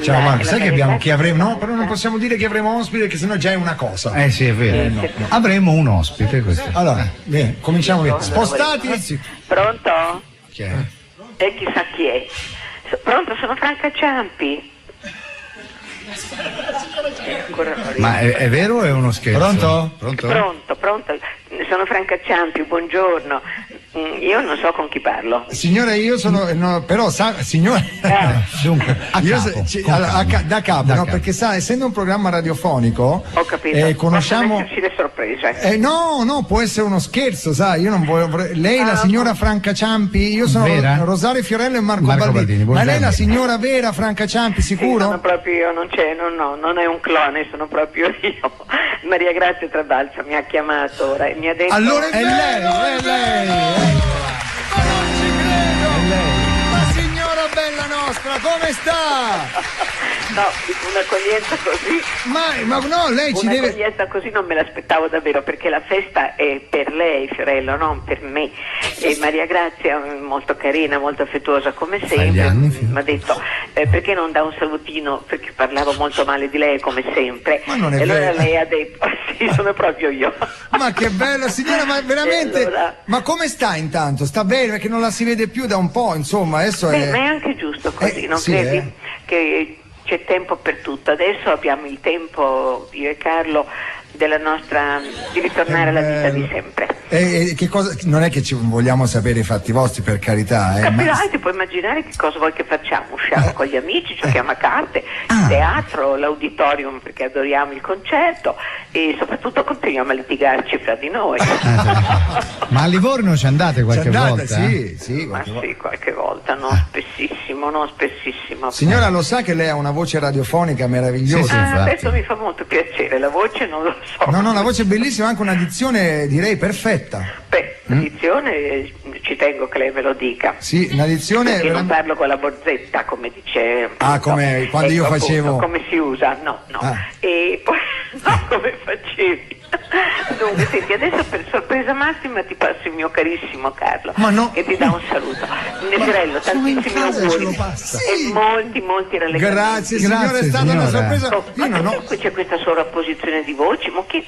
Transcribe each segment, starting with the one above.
Ciao Marco, sai che avremo? No, però non possiamo dire che avremo ospite, che sennò già è una cosa. Sì, è vero. No. Avremo un ospite questo. Allora, bene, cominciamo via. Spostati. Pronto? Chi è? E chissà chi è. Pronto, sono Franca Ciampi. Ma è vero o è uno scherzo? Pronto? Pronto. Sono Franca Ciampi, buongiorno. Io non so con chi parlo. Signora, io sono. No, però signora. Dunque, Da capo, perché sa, essendo un programma radiofonico. Ho capito. Conosciamo. Possono esserci le sorprese. No, può essere uno scherzo, sai, io non voglio. Lei, la signora Franca Ciampi, io sono vera? Rosario Fiorello e Marco Baldini. Ma lei è la signora vera Franca Ciampi, sicuro? Sì, sono proprio io, non è un clone, sono proprio io. Maria Grazia Trabalza mi ha chiamato ora e mi ha detto. Allora è lei. Ma non ci credo! È lei. Ma signora bella nostra, come sta? No, un'accoglienza così. Ma no, lei ci deve. Un'accoglienza così non me l'aspettavo davvero, perché la festa è per lei, Fiorello, non per me. E Maria Grazia, molto carina, molto affettuosa come sempre, mi ha detto perché non dà un salutino, perché parlavo molto male di lei come sempre. Ma non è e allora vero. lei ha detto sì, sono proprio io. Ma che bella signora, ma veramente. Allora... Ma come sta intanto? Sta bene? Perché non la si vede più da un po', insomma, adesso Beh, ma è anche giusto così, non sì, credi? Che c'è tempo per tutto. Adesso abbiamo il tempo, io e Carlo, di ritornare alla vita di sempre. Che cosa, non è che ci vogliamo sapere i fatti vostri, per carità. Capirai, ti puoi immaginare che cosa vuoi che facciamo? Usciamo con gli amici, giochiamo a carte, il teatro, l'auditorium, perché adoriamo il concerto, e soprattutto continuiamo a litigarci fra di noi. Ma a Livorno ci andate qualche volta? Sì, Ma sì, qualche volta, non spessissimo. Signora, lo sa che lei ha una voce radiofonica meravigliosa? Sì, infatti. Adesso mi fa molto piacere, la voce non lo so. No, la voce è bellissima, anche una dizione direi perfetta. Beh, l'edizione ci tengo che lei me lo dica. Sì, una dizione. Perché non parlo con la bozzetta, come dice. Come quando io facevo. Come si usa? No. E poi come facevi? Dunque, senti, adesso per sorpresa massima ti passo il mio carissimo Carlo, che ti dà un saluto. Fiorello, tantissimi auguri e molti rallegramenti. Grazie signora, è stata una sorpresa. Qui c'è questa sovrapposizione di voci, ma che.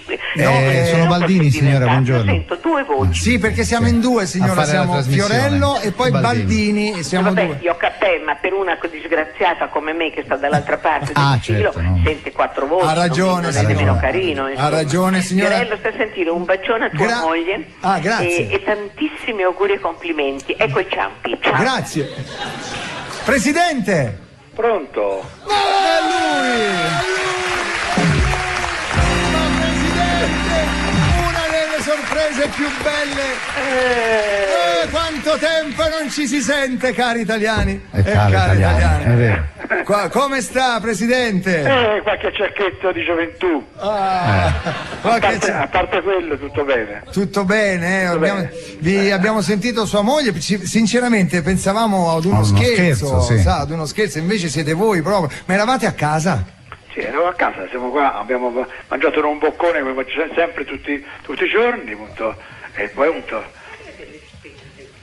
Sono Baldini, signora, buongiorno. Sento due voci. Sì, perché siamo in due, signora, siamo Fiorello e poi Baldini, siamo due. Io ma per una disgraziata come me che sta dall'altra parte del filo, sente quattro voci. Ha ragione, non è nemmeno carino. Ha ragione, signora. Fiorello, sta a sentire un bacione a tua moglie. Grazie. E tantissimi auguri e complimenti. Ecco i Ciampi. Ciao. Grazie. Presidente! Pronto? È lui! Una delle sorprese più belle. Quanto tempo non ci si sente, cari italiani. Cari italiani, è vero. Come sta, Presidente? Qualche cerchetto di gioventù. A parte quello, tutto bene. Tutto bene, abbiamo sentito sua moglie, sinceramente pensavamo ad uno scherzo, sì. Ad uno scherzo, invece siete voi proprio. Ma eravate a casa? Sì, eravamo a casa, siamo qua, abbiamo mangiato un boccone come facciamo sempre tutti i giorni, appunto, e poi appunto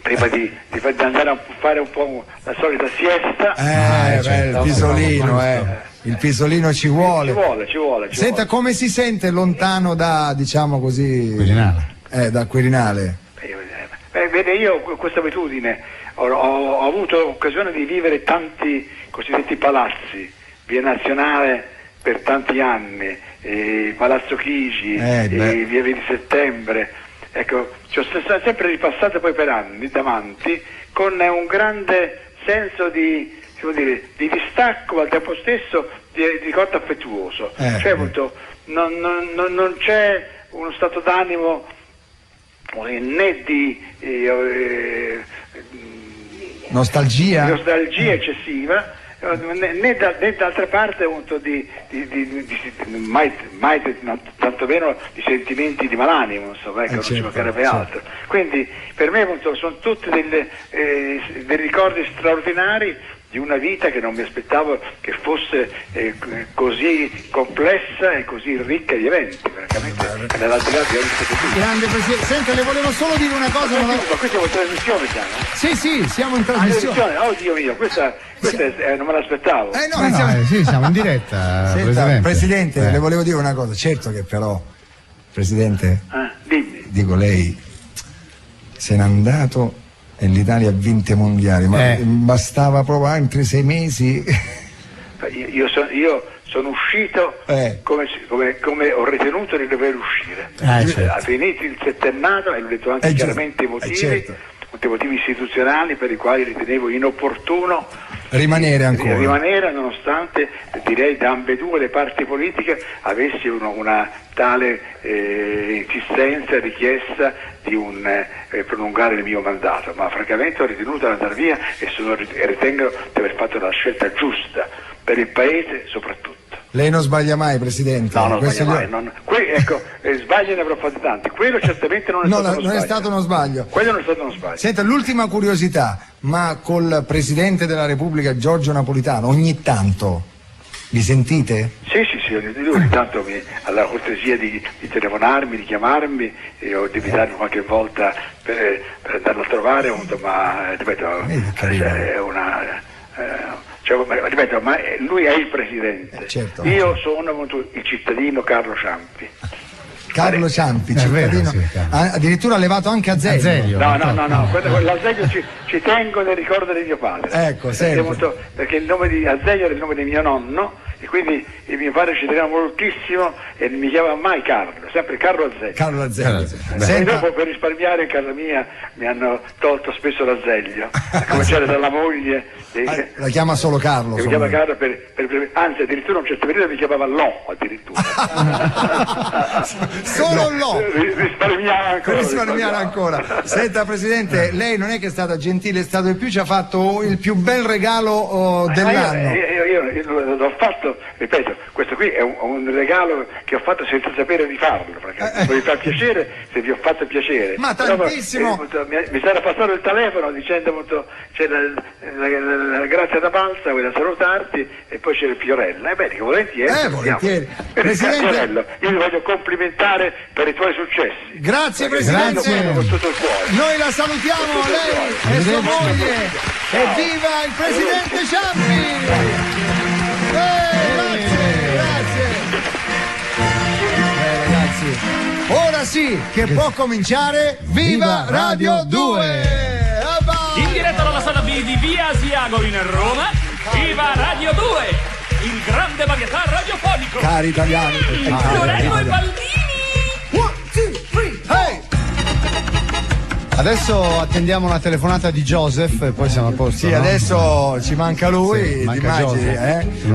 prima di andare a fare un po' la solita siesta. Il pisolino, il pisolino ci vuole. Ci vuole. Senta, come si sente lontano da, diciamo così, Quirinale? Da Quirinale? Vede, io questa abitudine ho avuto occasione di vivere tanti cosiddetti palazzi, Via Nazionale per tanti anni, Palazzo Chigi, Via 20 Settembre. Ecco, ci ho sempre ripassato poi per anni davanti con un grande senso di distacco, ma al tempo stesso di ricordo affettuoso. Cioè, appunto, non c'è uno stato d'animo né di nostalgia eccessiva, né d'altra parte appunto mai tantomeno di sentimenti di malanimo, insomma, non ci mancherebbe altro. Quindi per me appunto sono tutti dei ricordi straordinari di una vita che non mi aspettavo che fosse così complessa e così ricca di eventi, veramente nell'aldilà di ogni stato. Grande Presidente, senta, le volevo solo dire una cosa. Ma qui siamo in trasmissione, siamo? Sì, siamo in trasmissione. Oh Dio mio, questa non me l'aspettavo. Sì, siamo in diretta. Senta, Presidente, le volevo dire una cosa. Certo che però, Presidente, dimmi. dico, lei se n'è andato e l'Italia ha vinto i mondiali, ma bastava proprio altri 6 mesi. Io sono uscito come ho ritenuto di dover uscire. Certo. Ha finito il settennato, e l'ho detto anche chiaramente i motivi, certo. motivi istituzionali per i quali ritenevo inopportuno rimanere ancora. Nonostante, direi, da ambedue le parti politiche avessi una tale insistenza e richiesta di prolungare il mio mandato, ma francamente ho ritenuto di andare via e ritengo di aver fatto la scelta giusta per il Paese soprattutto. Lei non sbaglia mai, Presidente. No, non sbaglia mai. Sbagli ne avrò fatti tanti. Quello certamente non è stato uno sbaglio. Quello non è stato uno sbaglio. Senta, l'ultima curiosità, ma col Presidente della Repubblica Giorgio Napolitano ogni tanto vi sentite? Sì, ogni tanto ha la cortesia di telefonarmi, di chiamarmi, e ho di invitarmi qualche volta per andarlo a trovare, ma ripeto, è una... ripeto, ma lui è il Presidente, certo. Io sono il cittadino Carlo Ciampi. Carlo Ciampi, cittadino, addirittura ha levato anche Azeglio. No, l'Azeglio ci tengo nel ricordo di mio padre. Ecco, perché il nome di Azeglio era il nome di mio nonno, e quindi il mio padre ci teneva moltissimo e non mi chiamava mai Carlo, sempre Carlo Azeglio. E dopo, per risparmiare, in casa mia mi hanno tolto spesso l'Azeglio, a cominciare dalla moglie. La chiama solo Carlo. Mi chiama Carlo anzi, addirittura un certo periodo mi chiamava Lo, addirittura. Solo Lo. Risparmiare ancora. Senta, Presidente, lei non è che è stata gentile, è stato il più, ci ha fatto il più bel regalo dell'anno. Io l'ho fatto, ripeto, questo qui è un regalo che ho fatto senza sapere di farlo, perché mi fa piacere se vi ho fatto piacere. Ma tantissimo! Mi sarà passato il telefono dicendo c'è la Grazia da Balsa, voglio salutarti, e poi c'è il Fiorella. Bene, che volentieri. Presidente, Fiorello, io ti voglio complimentare per i tuoi successi. Grazie, Presidente. Con tutto il cuore. Noi la salutiamo, lei e sua moglie. Evviva il Presidente Ciampi! Grazie. Ragazzi, ora sì che può cominciare Viva Radio 2! In diretta dalla sala B di Via Asiago in Roma, Viva Radio 2, il grande varietà radiofonico. Cari italiani, Fiorello e Baldini. 1, 2, 3, hey! Adesso attendiamo una telefonata di Joseph e poi siamo a posto. Sì, no? adesso ci manca lui, sì, manca immagini,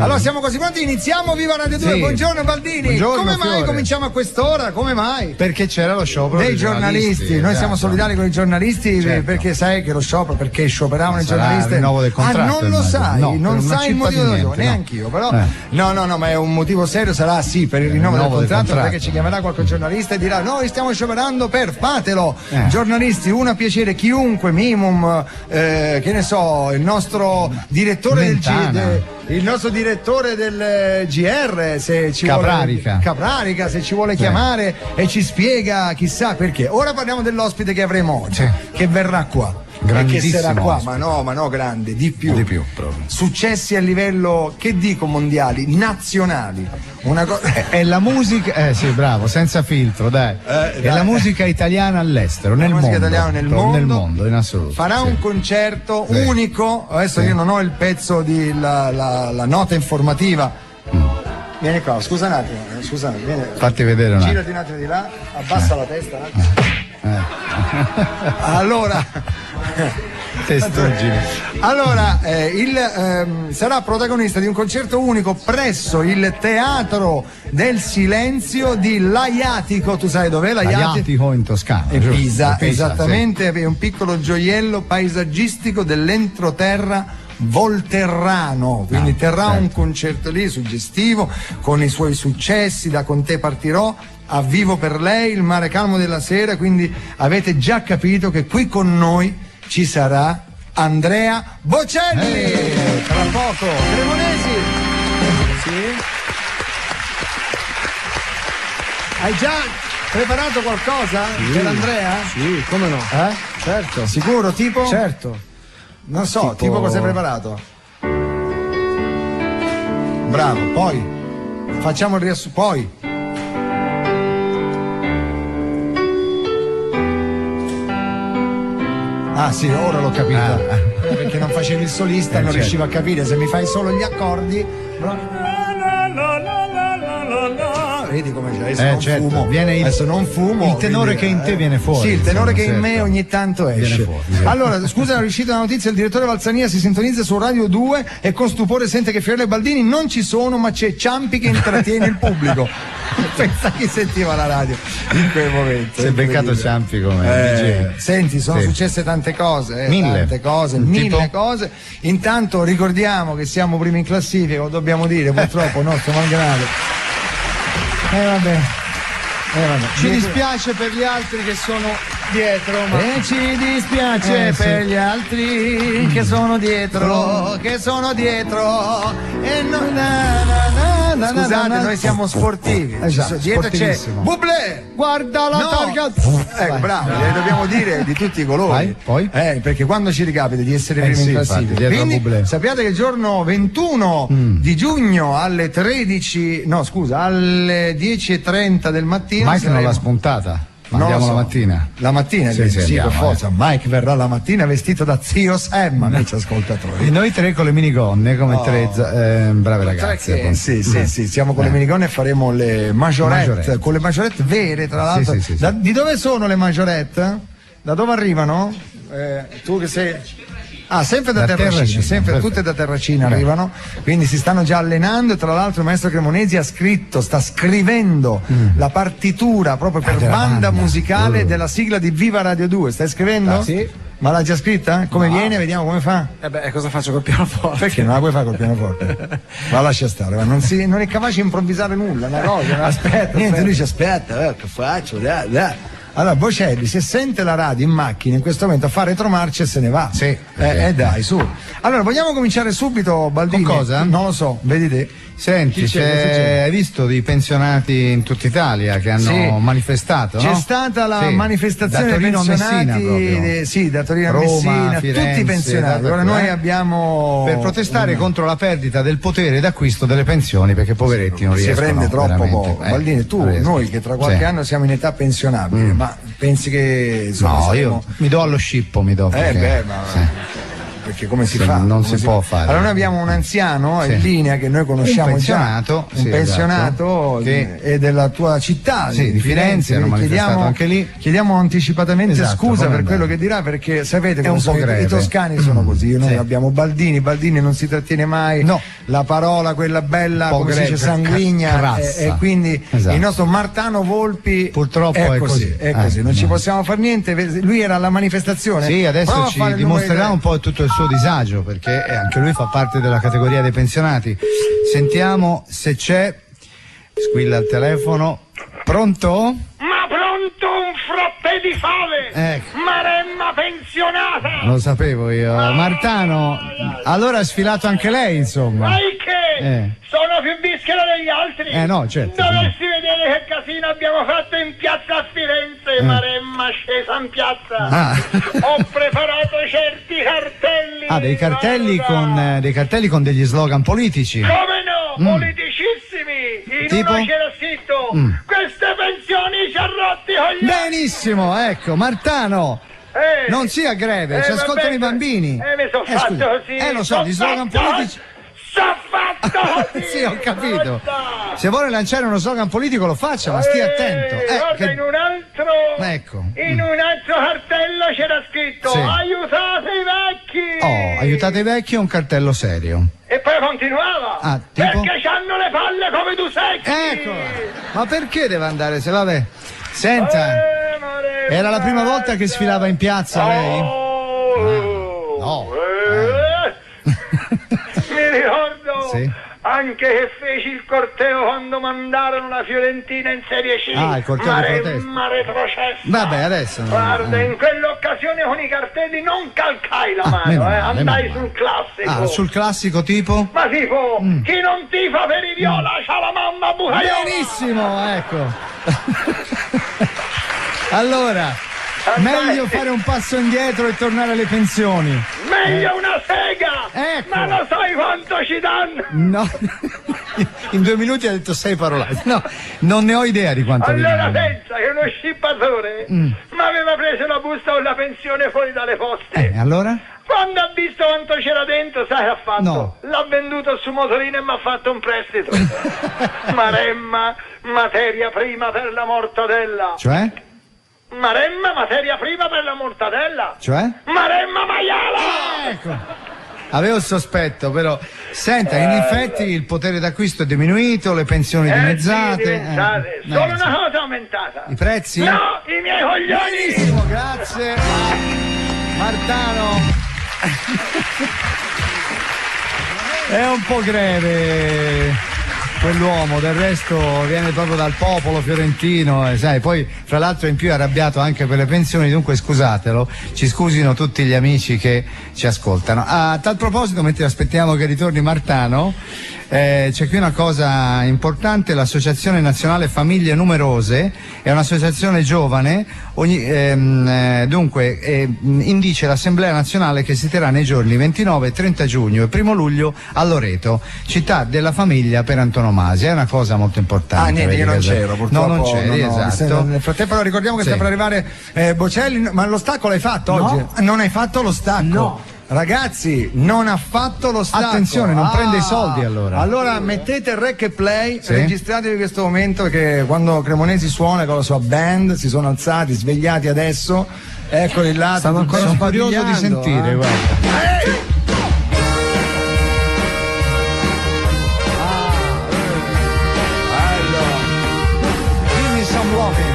Allora siamo quasi pronti, iniziamo Viva Radio 2. Sì. Buongiorno Baldini. Buongiorno, come mai Fiore. Cominciamo a quest'ora? Come mai? Perché c'era lo sciopero dei giornalisti. Noi siamo solidari con i giornalisti, certo. Perché sai che lo sciopero, perché scioperavano i giornalisti. Il rinnovo del contratto. Non lo sai, no, non sai il motivo, neanch'io, però. No, ma è un motivo serio, sarà sì per il rinnovo del contratto, perché ci chiamerà qualche giornalista e dirà noi stiamo scioperando fatelo. Giornalisti, un piacere, chiunque, minimum, che ne so, il nostro direttore il nostro direttore del GR, se ci Caprarica, se ci vuole chiamare e ci spiega chissà perché. Ora parliamo dell'ospite che avremo oggi, che verrà qua. Che sarà qua, ma no, grande, di più proprio. Successi a livello, che dico, mondiali, nazionali. È la musica, sì, bravo, senza filtro, dai. È la musica italiana all'estero, nel mondo, in assoluto. Farà un concerto unico. Adesso io non ho il pezzo di la nota informativa. Vieni qua, scusa un attimo, vieni. Fatti vedere un attimo. Girati un attimo di là, abbassa la testa un attimo. Allora, sarà protagonista di un concerto unico presso il Teatro del Silenzio di Laiatico. Tu sai dov'è Laiatico? In Toscana, Pisa, esattamente, sì. È un piccolo gioiello paesaggistico dell'entroterra volterrano, quindi terrà un concerto lì suggestivo con i suoi successi, da Con te partirò a Vivo per lei, Il mare calmo della sera, quindi avete già capito che qui con noi ci sarà Andrea Bocelli. Tra poco Cremonesi. Sì. Hai già preparato qualcosa per Andrea? Sì, come no? Certo. Sicuro, tipo? Certo. Non so, tipo cosa hai preparato? Bravo, poi facciamo il riassunto, poi. Ah sì, ora l'ho capito. Perché non facevi il solista, non riuscivo a capire. Se mi fai solo gli accordi. Vedi come c'è? Adesso non fumo. Adesso non fumo. Il tenore che in te viene fuori. Sì, il tenore che in certo. me ogni tanto esce. Fuori. Allora, scusa, non è riuscita la notizia, il direttore Valsania si sintonizza su Radio 2 e con stupore sente che Fiorello e Baldini non ci sono, ma c'è Ciampi che intrattiene il pubblico. Pensa chi sentiva la radio in quel momento. Si è beccato Ciampi come DJ. Senti, sono successe tante cose, mille cose. Intanto ricordiamo che siamo primi in classifica, lo dobbiamo dire, purtroppo, nostro malgrado. Vabbè. Ci dispiace per gli altri che sono dietro, ma ci dispiace per gli altri che sono dietro, e non scusate, noi siamo sportivi. Dietro c'è Bublé, guarda la targa. Ecco, bravo, le dobbiamo dire di tutti i colori. Poi? Perché quando ci ricapita di essere primi in classifica. Quindi sappiate che il giorno 21 di giugno alle 10:30 del mattino. Mike non l'ha spuntata. Andiamo la mattina. La mattina, sì, per forza. Mike verrà la mattina vestito da zio Sam, amici ascoltatori. E noi tre con le minigonne, come tre brave ragazze. Sì, siamo con le minigonne e faremo le majorette. Con le majorette vere, tra l'altro. Sì. Di dove sono le majorette? Da dove arrivano? Tu che sei... sempre da Terracina, sempre tutte da Terracina arrivano, quindi si stanno già allenando e tra l'altro il maestro Cremonesi sta scrivendo la partitura proprio per banda musicale della sigla di Viva Radio 2. Stai scrivendo? Sì. Ma l'ha già scritta? Come viene? Vediamo come fa. Cosa faccio col pianoforte? Perché non la puoi fare col pianoforte? Ma lascia stare, non è capace di improvvisare nulla, una cosa. Aspetta. Niente, lui dice aspetta, che faccio? Dai. Allora Bocelli, se sente la radio in macchina in questo momento fa retromarcia e se ne va. Sì. Dai, su. Allora, vogliamo cominciare subito, Baldini? Con cosa? Non lo so, vedi te. Senti, hai visto dei pensionati in tutta Italia che hanno manifestato? C'è no? stata la manifestazione da Torino dei pensionati, a Messina sì, da Torino Roma, a Messina, Firenze, tutti i pensionati. Ora noi abbiamo per protestare contro la perdita del potere d'acquisto delle pensioni, perché poveretti non riescono. Si prende troppo poco. Baldini, noi che tra qualche anno siamo in età pensionabile, ma pensi che insomma, io mi do allo scippo, perché come si fa? Non si può fare. Allora noi abbiamo un anziano in linea che noi conosciamo un pensionato che è della tua città, di Firenze, hanno manifestato anche lì. Chiediamo anticipatamente scusa per quello che dirà, perché sapete come i toscani sono così. Noi abbiamo Baldini non si trattiene mai, la parola quella bella, come si dice, sanguigna, e quindi il nostro Martano Volpi purtroppo è così. Non ci possiamo fare niente. Lui era alla manifestazione. Sì, adesso ci dimostrerà un po' tutto il suo disagio, perché anche lui fa parte della categoria dei pensionati. Sentiamo se c'è. Squilla il telefono. Pronto? Ma pronto un frappè di fave! Maremma pensionata! Lo sapevo io. Martano, allora ha sfilato anche lei, insomma. Ma che? Sono più bischera degli altri? No, certo. Dovresti vedere che casino abbiamo fatto in piazza a Firenze, Maremma scesa in piazza. Ho preparato certi cartelli. Dei cartelli con degli slogan politici. Come no? Politicissimi! In tipo? uno c'era scritto queste pensioni ci ha rotti con gli Benissimo, ecco, Martano. Non sia greve, ci ascoltano i bambini. Mi sono fatto così. Lo so, gli slogan politici. Fatto così. Sì, ho capito. Se vuole lanciare uno slogan politico lo faccia, ma stia attento. Guarda, in un altro cartello c'era scritto aiutate i vecchi. Aiutate i vecchi è un cartello serio. E poi continuava. Tipo? Perché c'hanno le palle come tu secchi. Eccola. Ma perché deve andare? Se vabbè. Senta, era la prima volta che sfilava in piazza lei? No. Mi ricordo anche che feci il corteo quando mandarono la Fiorentina in Serie C. Ah, il corteo di protesta. Ma retrocessa. Vabbè, adesso no. Guarda, in quell'occasione con i cartelli non calcai la mano, andai sul classico. Ah, sul classico tipo? Ma tipo, chi non tifa per i viola c'ha la mamma bucaiola. Benissimo, ecco. Allora, meglio fare un passo indietro e tornare alle pensioni. Meglio una sega! Ecco. Ma lo sai quanto ci danno? No, in 2 minuti ha detto 6 parolate. No, non ne ho idea di quanto Allora vi pensa che uno scippatore mi aveva preso la busta con la pensione fuori dalle poste. Allora? Quando ha visto quanto c'era dentro, sai che ha fatto? No. L'ha venduto su motorino e mi ha fatto un prestito. Maremma, materia prima per la mortadella. Cioè? Maremma, materia prima per la mortadella. Cioè? Maremma maiala! Ecco. Avevo il sospetto, però. Senta, in effetti il potere d'acquisto è diminuito, le pensioni dimezzate. Sì, dimezzate. Solo una cosa è aumentata. I prezzi? No, i miei coglioni! Benissimo, grazie. Martano. È un po' greve quell'uomo, del resto viene proprio dal popolo fiorentino e sai, poi fra l'altro in più è arrabbiato anche per le pensioni, dunque scusatelo, ci scusino tutti gli amici che ci ascoltano. A tal proposito, mentre aspettiamo che ritorni Martano, c'è qui una cosa importante: l'Associazione Nazionale Famiglie Numerose è un'associazione giovane, dunque indice l'Assemblea Nazionale che si terrà nei giorni 29, 30 giugno e 1 luglio a Loreto, città della famiglia per antonomasia. È una cosa molto importante. Ah, niente, io non c'ero, purtroppo. No, non c'eri, esatto. Nel frattempo ricordiamo che sta per arrivare Bocelli, ma lo stacco l'hai fatto oggi? Non hai fatto lo stacco? No. Ragazzi, non ha fatto lo stacco. Attenzione, non prende i soldi allora. Allora mettete il rec e play, registratevi questo momento, che quando Cremonesi suona con la sua band, si sono alzati, svegliati adesso, eccoli là. Sono ancora curioso di sentire, guarda. Dimmi some loving.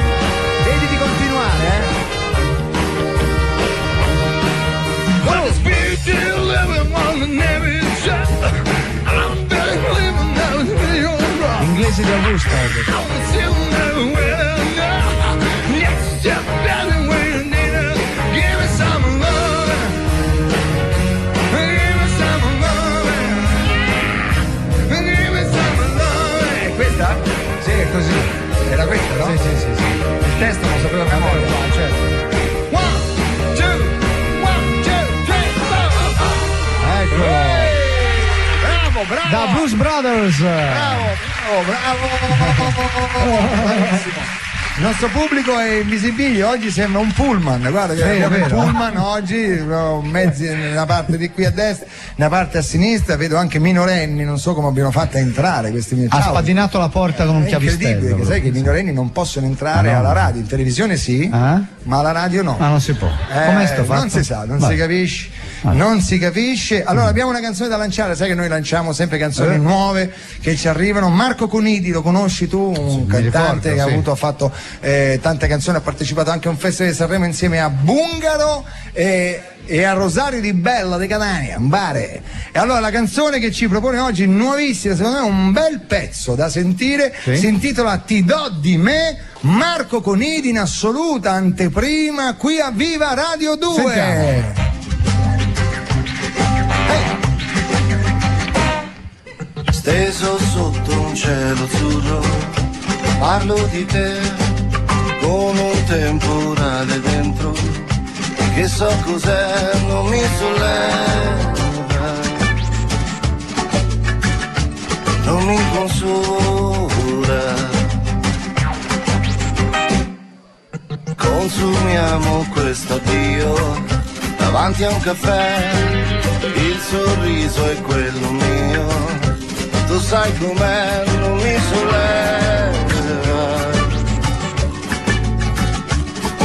Vedi di continuare, Inglese di Augusta. Questa? Sì, è così. Era questa, no? Sì. Il testo non sapevo a memoria. Certo. Eccolo. Bravo! Da Blues Brothers. Bravo! Il nostro pubblico è invisibile, oggi sembra un pullman, guarda che abbiamo un pullman oggi, mezzi una parte di qui a destra, una parte a sinistra, vedo anche minorenni, non so come abbiano fatto a entrare questi miei. Ha spadinato la porta con un chiavistello. È incredibile, che sai che i minorenni non possono entrare alla radio, in televisione sì, ma alla radio no. Ma non si può. Com'è sto fatto? Non si sa, non si capisce. Non si capisce. Allora abbiamo una canzone da lanciare, sai che noi lanciamo sempre canzoni nuove che ci arrivano. Marco Conidi, lo conosci tu? Un cantante che ha fatto tante canzoni, ha partecipato anche a un festival di Sanremo insieme a Bungaro e a Rosario di Bella di Catania, Mbare. E allora la canzone che ci propone oggi, nuovissima, secondo me un bel pezzo da sentire, si intitola Ti do di me, Marco Conidi in assoluta anteprima qui a Viva Radio 2. Sentiamo. Steso sotto un cielo azzurro, parlo di te con un temporale dentro, che so cos'è, non mi solleva, non mi consola. Consumiamo questo addio davanti a un caffè, il sorriso è quello mio. Tu sai com'è, non mi solleva,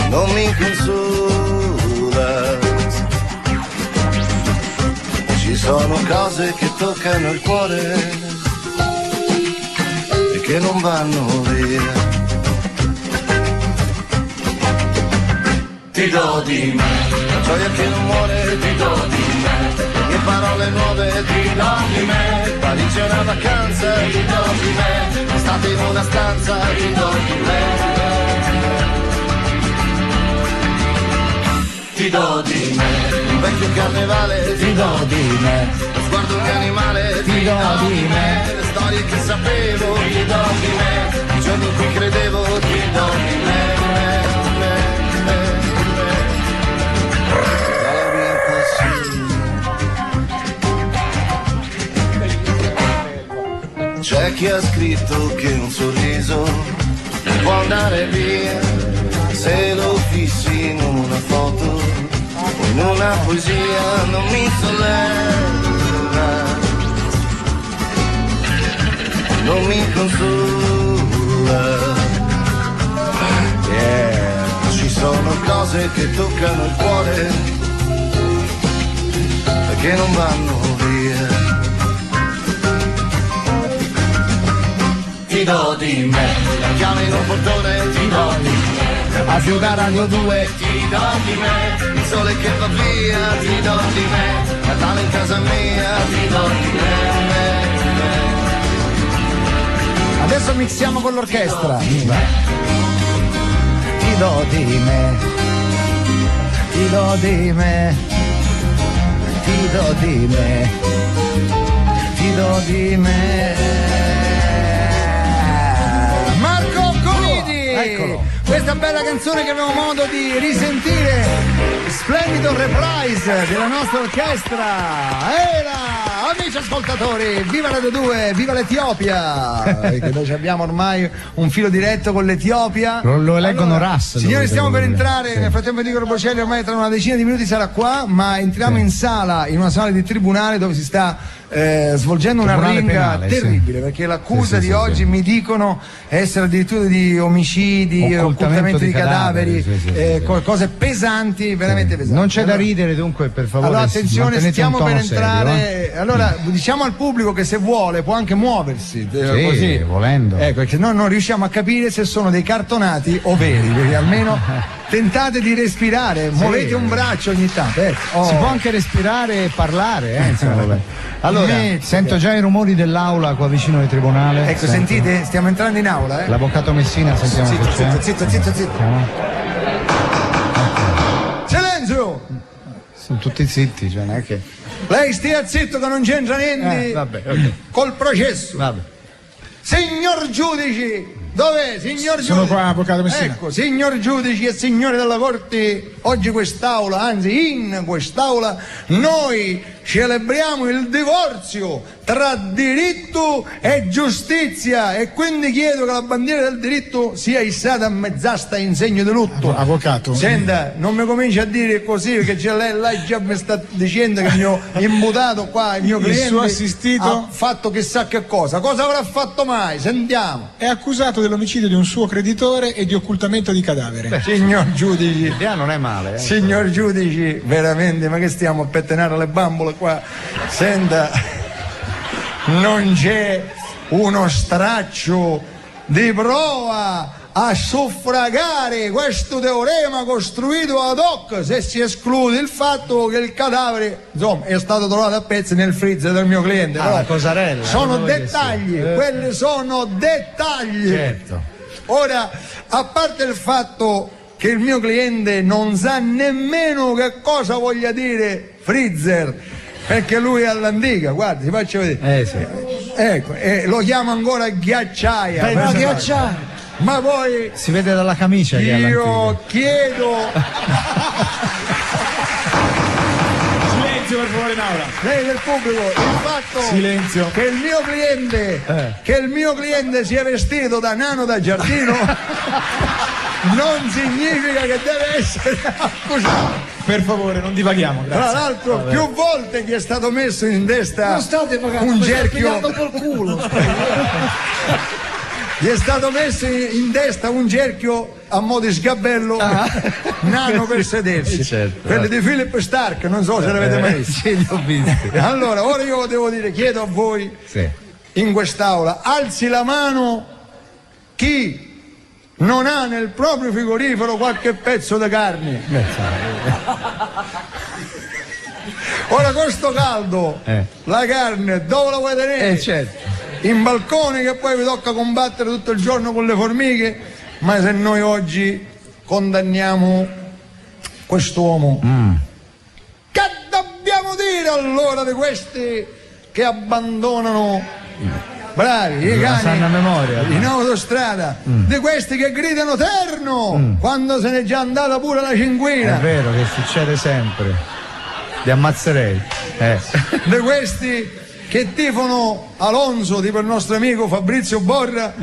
non mi consola. Ci sono cose che toccano il cuore e che non vanno via. Ti do di me, la gioia che non muore, ti do di me, le mie parole nuove, ti do di me, fossi una vacanza, ti do di me, state in una stanza, ti do di me. Ti do di me, un vecchio carnevale, ti do di me, lo sguardo di animale, ti do di me, le storie che sapevo, ti do di me, i giorni in cui credevo, ti do di me, dalla mia passione. C'è chi ha scritto che un sorriso può andare via se lo fissi in una foto o in una poesia, non mi solleva, non mi consola. Ci sono cose che toccano il cuore e che non vanno via. Ti do di me, la chiave in un portone, ti do di me. A Ciudad Radio 2 ti do di me, il sole che va via, ti do di me, Natale in casa mia, ti do di me. Adesso mixiamo con l'orchestra. Ti do di me, ti do di me, ti do di me, ti do di me. Marco Conidi! Eccolo. Questa bella canzone che abbiamo modo di risentire, splendido reprise della nostra orchestra. Era, amici ascoltatori, viva Radio 2, viva l'Etiopia! Perché noi abbiamo ormai un filo diretto con l'Etiopia. Lo eleggono allora, RAS. Signori, stiamo per entrare, sì. Nel frattempo Enrico Robocelli ormai tra una decina di minuti sarà qua, ma entriamo in sala, in una sala di tribunale dove si sta svolgendo una ringa penale, terribile, perché l'accusa di oggi mi dicono essere addirittura di omicidi, occultamento di cadaveri, cose pesanti, veramente pesanti. Non c'è da ridere, dunque, per favore. Allora attenzione, stiamo per entrare. Serio, allora diciamo al pubblico che se vuole può anche muoversi, così, volendo. Ecco, perché noi non riusciamo a capire se sono dei cartonati o veri, perché almeno tentate di respirare, muovete un braccio ogni tanto. Si può anche respirare e parlare, insomma. Allora, sento già i rumori dell'aula qua vicino al tribunale. Ecco, sentite? Stiamo entrando in aula, L'avvocato Messina, sentiamo che c'è. Zitto. Silenzio! Sono tutti zitti, cioè non è che... Lei stia zitto che non c'entra niente col processo. Vabbè. Signor giudici, dov'è? Signor giudici? Sono qua, avvocato Messina. Ecco, signor giudici e signori della Corte, oggi quest'aula, anzi in quest'aula, noi celebriamo il divorzio tra diritto e giustizia e quindi chiedo che la bandiera del diritto sia issata a mezz'asta in segno di lutto. Avvocato. Senta, non mi cominci a dire così perché lei già mi sta dicendo che il mio imputato qua, il mio cliente, il suo assistito ha fatto chissà che cosa. Cosa avrà fatto mai? Sentiamo. È accusato dell'omicidio di un suo creditore e di occultamento di cadavere. Signor giudici, l'idea non è male. Signor giudici, veramente, ma che stiamo a pettinare le bambole qua? Senta, non c'è uno straccio di prova a suffragare questo teorema costruito ad hoc se si esclude il fatto che il cadavere, insomma, è stato trovato a pezzi nel freezer del mio cliente. La Cosarella. Sono dettagli, quelli sono dettagli. Certo. Ora, a parte il fatto che il mio cliente non sa nemmeno che cosa voglia dire freezer, perché lui è all'antica, guardi, ti faccio vedere. Sì. Ecco, lo chiamo ancora ghiacciaia. Ma ghiacciaia. Ma poi si vede dalla camicia che è all'antica. Io chiedo silenzio per favore in aula. Lei del pubblico, il fatto silenzio. Che il mio cliente sia vestito da nano da giardino non significa che deve essere accusato. Per favore, non divaghiamo, grazie. Tra l'altro, più volte gli è stato messo in testa un cerchio. Col culo. Gli è stato messo in testa un cerchio a mo' di sgabello nano per sedersi. Certo. Quelli di Philip Stark, non so se l'avete mai visto. Sì, li ho visti. Allora, ora io devo dire, chiedo a voi in quest'aula, alzi la mano chi non ha nel proprio frigorifero qualche pezzo di carne. Ora con sto caldo, la carne dove la vuoi tenere? Certo. In balcone, che poi vi tocca combattere tutto il giorno con le formiche. Ma se noi oggi condanniamo quest'uomo, che dobbiamo dire allora di questi che abbandonano, bravi, i cani in autostrada, di questi che gridano terno quando se n'è già andata pure la cinquina? È vero che succede sempre, li ammazzerei. Di questi che tifano Alonso, tipo il nostro amico Fabrizio Borra,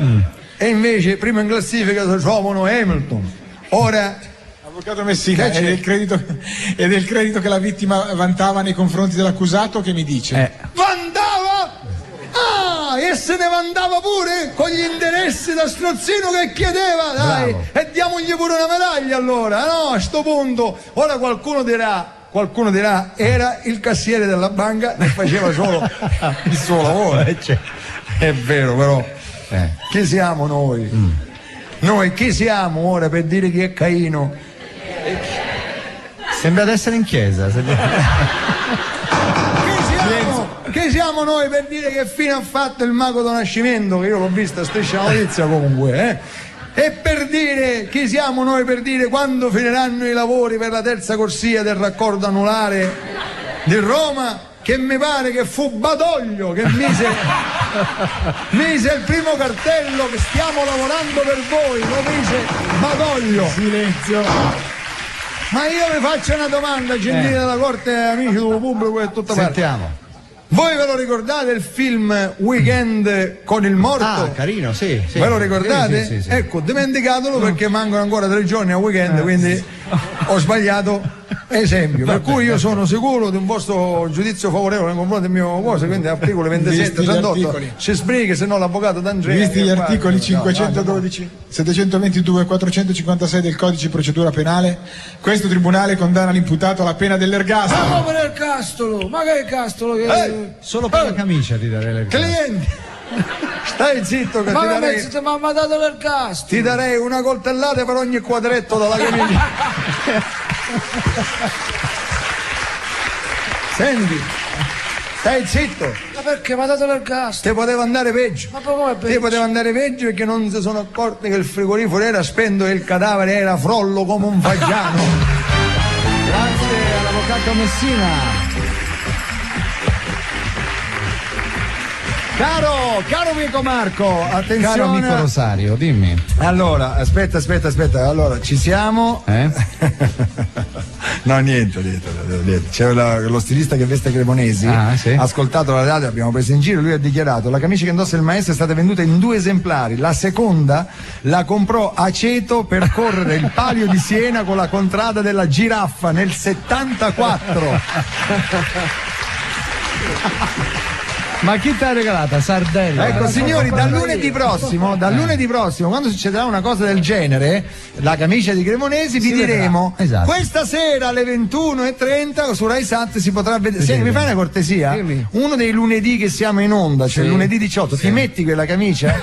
e invece prima in classifica si trovano Hamilton. Ora, avvocato Messina, è del credito che la vittima vantava nei confronti dell'accusato, che mi dice? Vantava? Ah, e se ne vantava pure con gli interessi da strozzino che chiedeva, dai. Bravo. E diamogli pure una medaglia allora, no, a sto punto. Ora qualcuno dirà, era il cassiere della banca e faceva solo il suo lavoro. È vero, però chi siamo noi? Noi chi siamo ora per dire chi è Caino? Sembra di essere in chiesa. Chi siamo noi per dire che fine ha fatto il mago do Nascimento, che io l'ho vista Striscia la Notizia comunque, E per dire, chi siamo noi per dire quando finiranno i lavori per la terza corsia del raccordo anulare di Roma, che mi pare che fu Badoglio che mise il primo cartello che stiamo lavorando per voi, lo mise Badoglio. Silenzio. Ma io vi faccio una domanda, gentili della corte, amici del pubblico e tutta parte. Sentiamo. Voi ve lo ricordate il film Weekend con il morto? Ah, carino, sì. Ve lo ricordate? Sì. Ecco, dimenticatelo perché mancano ancora 3 giorni a weekend, quindi ho sbagliato esempio. Per cui io sono sicuro di un vostro giudizio favorevole nei confronti del mio cosa, quindi articoli 27, 38, si sbrighi, se no l'avvocato D'Andrea. Visti gli articoli 512, 722 e 456 del codice di procedura penale, questo tribunale condanna l'imputato alla pena dell'ergastolo. Ma come l'ergastolo? Ma che ergastolo? Solo per la camicia ti darei l'ergastolo. Clienti! Stai zitto che ma mi ha dato l'ergastolo. Ti darei una coltellata per ogni quadretto della camicia. Senti, stai zitto. Ma perché mi ha dato l'ergastolo? Te poteva andare peggio. Ma come peggio? Te poteva andare peggio perché non si sono accorti che il frigorifero era spento e il cadavere era frollo come un fagiano. Grazie all'avvocato Messina. Caro amico Marco, attenzione. Caro amico Rosario, dimmi. Allora, aspetta. Allora, ci siamo? No, niente. C'è lo stilista che veste Cremonesi. Sì. Ha ascoltato la radio, abbiamo preso in giro, lui ha dichiarato: la camicia che indossa il maestro è stata venduta in 2 esemplari. La seconda la comprò Aceto per correre il Palio di Siena con la contrada della giraffa nel 74. Ma chi ti ha regalata? Sardella. Ecco signori, dal lunedì prossimo, quando succederà una cosa del genere, la camicia di Cremonesi, vi diremo, esatto. Questa sera alle 21:30 su Rai Sat si potrà vedere. Se mi fai una cortesia? Dimmi. Uno dei lunedì che siamo in onda, cioè il lunedì 18, ti metti quella camicia?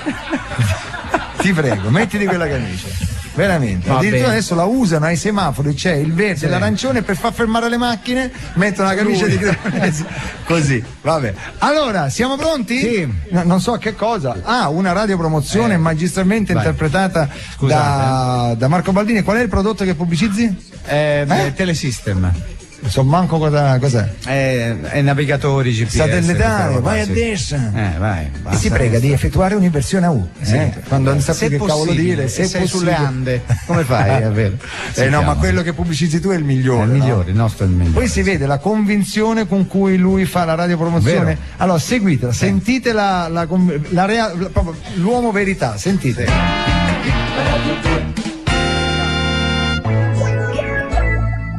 Ti prego, mettiti quella camicia. Veramente, addirittura adesso la usano ai semafori, c'è il verde e l'arancione, per far fermare le macchine mettono la camicia di Cremonesi. Così, vabbè. Allora, siamo pronti? Sì. No, non so a che cosa. Una radiopromozione magistralmente interpretata da Marco Baldini. Qual è il prodotto che pubblicizzi? Telesystem. So manco cos'è. È navigatori GPS. Satellitare, vai a destra. Vai. E si prega di effettuare un'inversione a U. Quando non sapi che cavolo dire, se sei sulle Ande, come fai? È vero. Ma quello che pubblicizzi tu è il migliore. È il migliore, il nostro è il migliore. Poi si vede la convinzione con cui lui fa la radiopromozione. Vero. Allora seguitela, sentite proprio l'uomo verità, sentite.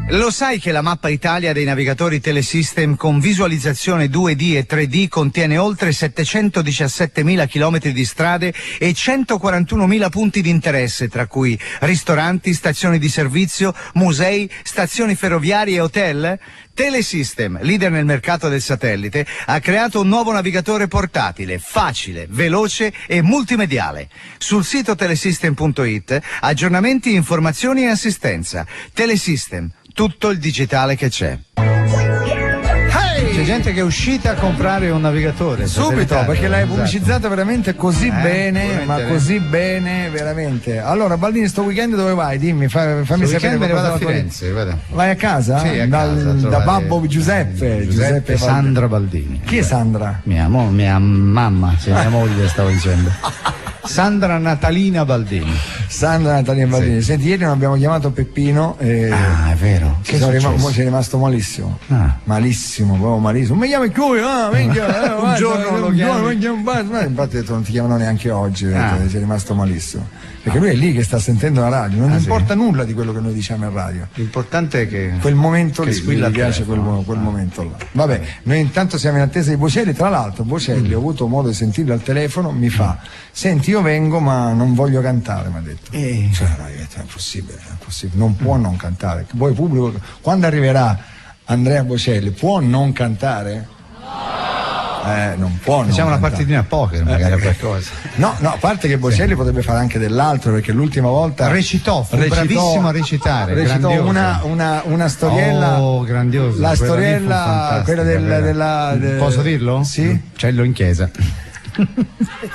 Lo sai che la mappa Italia dei navigatori Telesystem con visualizzazione 2D e 3D contiene oltre 717.000 km di strade e 141.000 punti di interesse, tra cui ristoranti, stazioni di servizio, musei, stazioni ferroviarie e hotel? Telesystem, leader nel mercato del satellite, ha creato un nuovo navigatore portatile, facile, veloce e multimediale. Sul sito telesystem.it aggiornamenti, informazioni e assistenza. Telesystem, tutto il digitale che c'è. gente che è uscita a comprare un navigatore. Subito, perché l'hai pubblicizzata veramente così bene, ma così bene, veramente. Allora, Baldini, sto weekend dove vai? Dimmi, fammi sapere. Vado a Firenze, vado. Vai a casa? Sì, a casa, da babbo Giuseppe Sandra Baldini. Chi è Sandra? Mia mamma, mia moglie stavo dicendo. Sandra Natalina Baldini. Sandra Natalina Baldini. Sì. Senti, ieri non abbiamo chiamato Peppino. Ah, è vero. Che sei rimasto malissimo. Malissimo, proprio malissimo. Mi chiami qui, un giorno lo chiami. Infatti ho detto, non ti chiamano neanche oggi, sei rimasto malissimo. Perché lui è lì che sta sentendo la radio, non importa nulla di quello che noi diciamo in radio. L'importante è che quel momento che lì, squilla, mi piace quel momento là. Vabbè, noi intanto siamo in attesa di Bocelli, tra l'altro Bocelli, ho avuto modo di sentirlo al telefono, mi fa: senti, io vengo ma non voglio cantare, mi ha detto. Cioè, è impossibile, non può non cantare. Voi pubblico, quando arriverà Andrea Bocelli, può non cantare? Non può. Facciamo una partitina a poker, magari qualcosa. No, a parte che Bocelli potrebbe fare anche dell'altro, perché l'ultima volta recitò, bravissimo a recitare. Recitò una storiella. Oh, grandiosa. La storiella, quella della. Posso dirlo? Sì. Cielo in chiesa.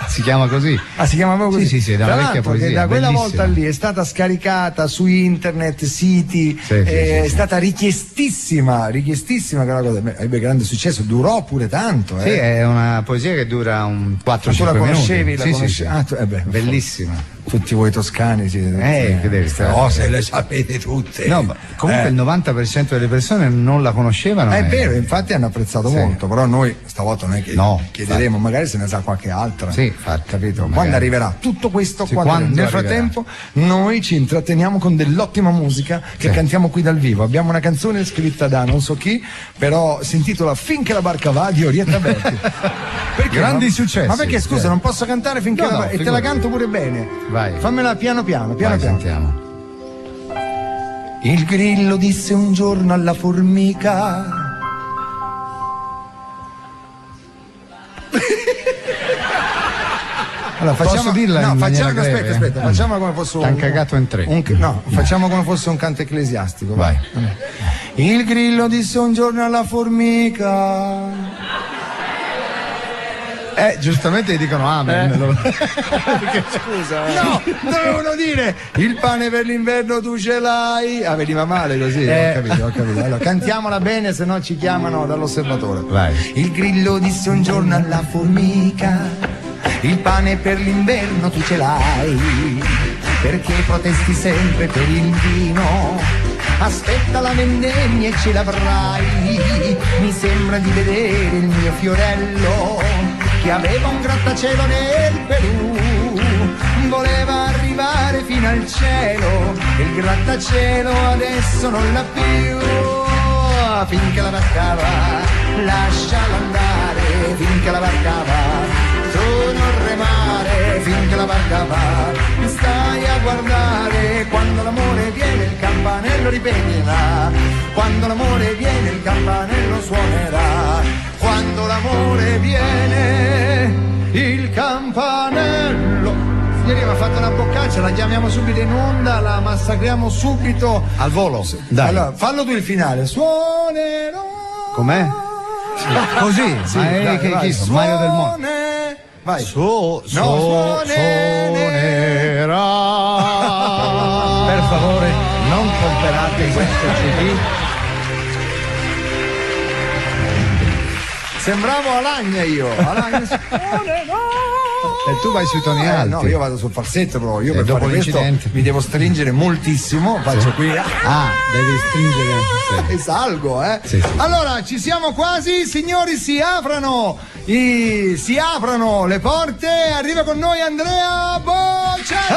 Si chiama così? Si chiama proprio così? Sì, da una vecchia poesia. Che da quella bellissima. volta lì è stata scaricata su internet, siti, è stata richiestissima quella cosa. Ebbe grande successo, durò pure tanto. Sì, è una poesia che dura un 4-5 minuti. Tu la conoscevi? Sì. Bellissima. Tutti voi toscani queste cose le sapete tutte. No, ma comunque il 90% delle persone non la conoscevano. È vero, infatti hanno apprezzato molto, però noi stavolta non è che chiederemo, magari se ne sa qualche altra. Sì, capito? Magari. Quando arriverà tutto questo, nel frattempo noi ci intratteniamo con dell'ottima musica che cantiamo qui dal vivo. Abbiamo una canzone scritta da non so chi, però si intitola Finché la barca va di Orietta Berti. Grandi successi. Ma perché scusa, non posso cantare finché la barca, e te la canto pure bene. Vai. Fammela piano piano. Sentiamo. Il grillo disse un giorno alla formica: allora, posso dirla in maniera breve? Aspetta, facciamola come fosse T'han cagato in tre. Facciamo come fosse un canto ecclesiastico. Vai. Il grillo disse un giorno alla formica. Giustamente dicono amen. Perché scusa. No, dovevano dire il pane per l'inverno tu ce l'hai. Veniva male così. Ho capito. Allora, cantiamola bene, se no ci chiamano dall'osservatore. Vai. Il grillo disse un giorno alla formica: il pane per l'inverno tu ce l'hai, perché protesti sempre per il vino. Aspetta la vendemmia e ce l'avrai. Mi sembra di vedere il mio fiorello che aveva un grattacielo nel Perù. Voleva arrivare fino al cielo e il grattacielo adesso non l'ha più. Finché la barca va, lasciala andare. Finché la barca va, tu non remare. Finché la barca va, stai a guardare. Quando l'amore viene il campanello ripeterà. Quando l'amore viene il campanello suonerà. Quando l'amore viene il campanello. Ieri mi ha fatto una boccaccia, la chiamiamo subito in onda, la massacriamo subito al volo. Dai. Allora, fallo tu il finale. Suonerò. Com'è? Così. Vai. Mario del Monte. Vai. Suonerà. Per favore, non comprate questo CD. Sembravo Alagna io. E tu vai sui toni alti. No, io vado sul falsetto, però io per dopo fare questo l'incidente mi devo stringere moltissimo. Faccio qui. Devi stringere. E salgo, Sì. Allora, ci siamo quasi, signori, si aprono le porte. Arriva con noi Andrea Bocelli.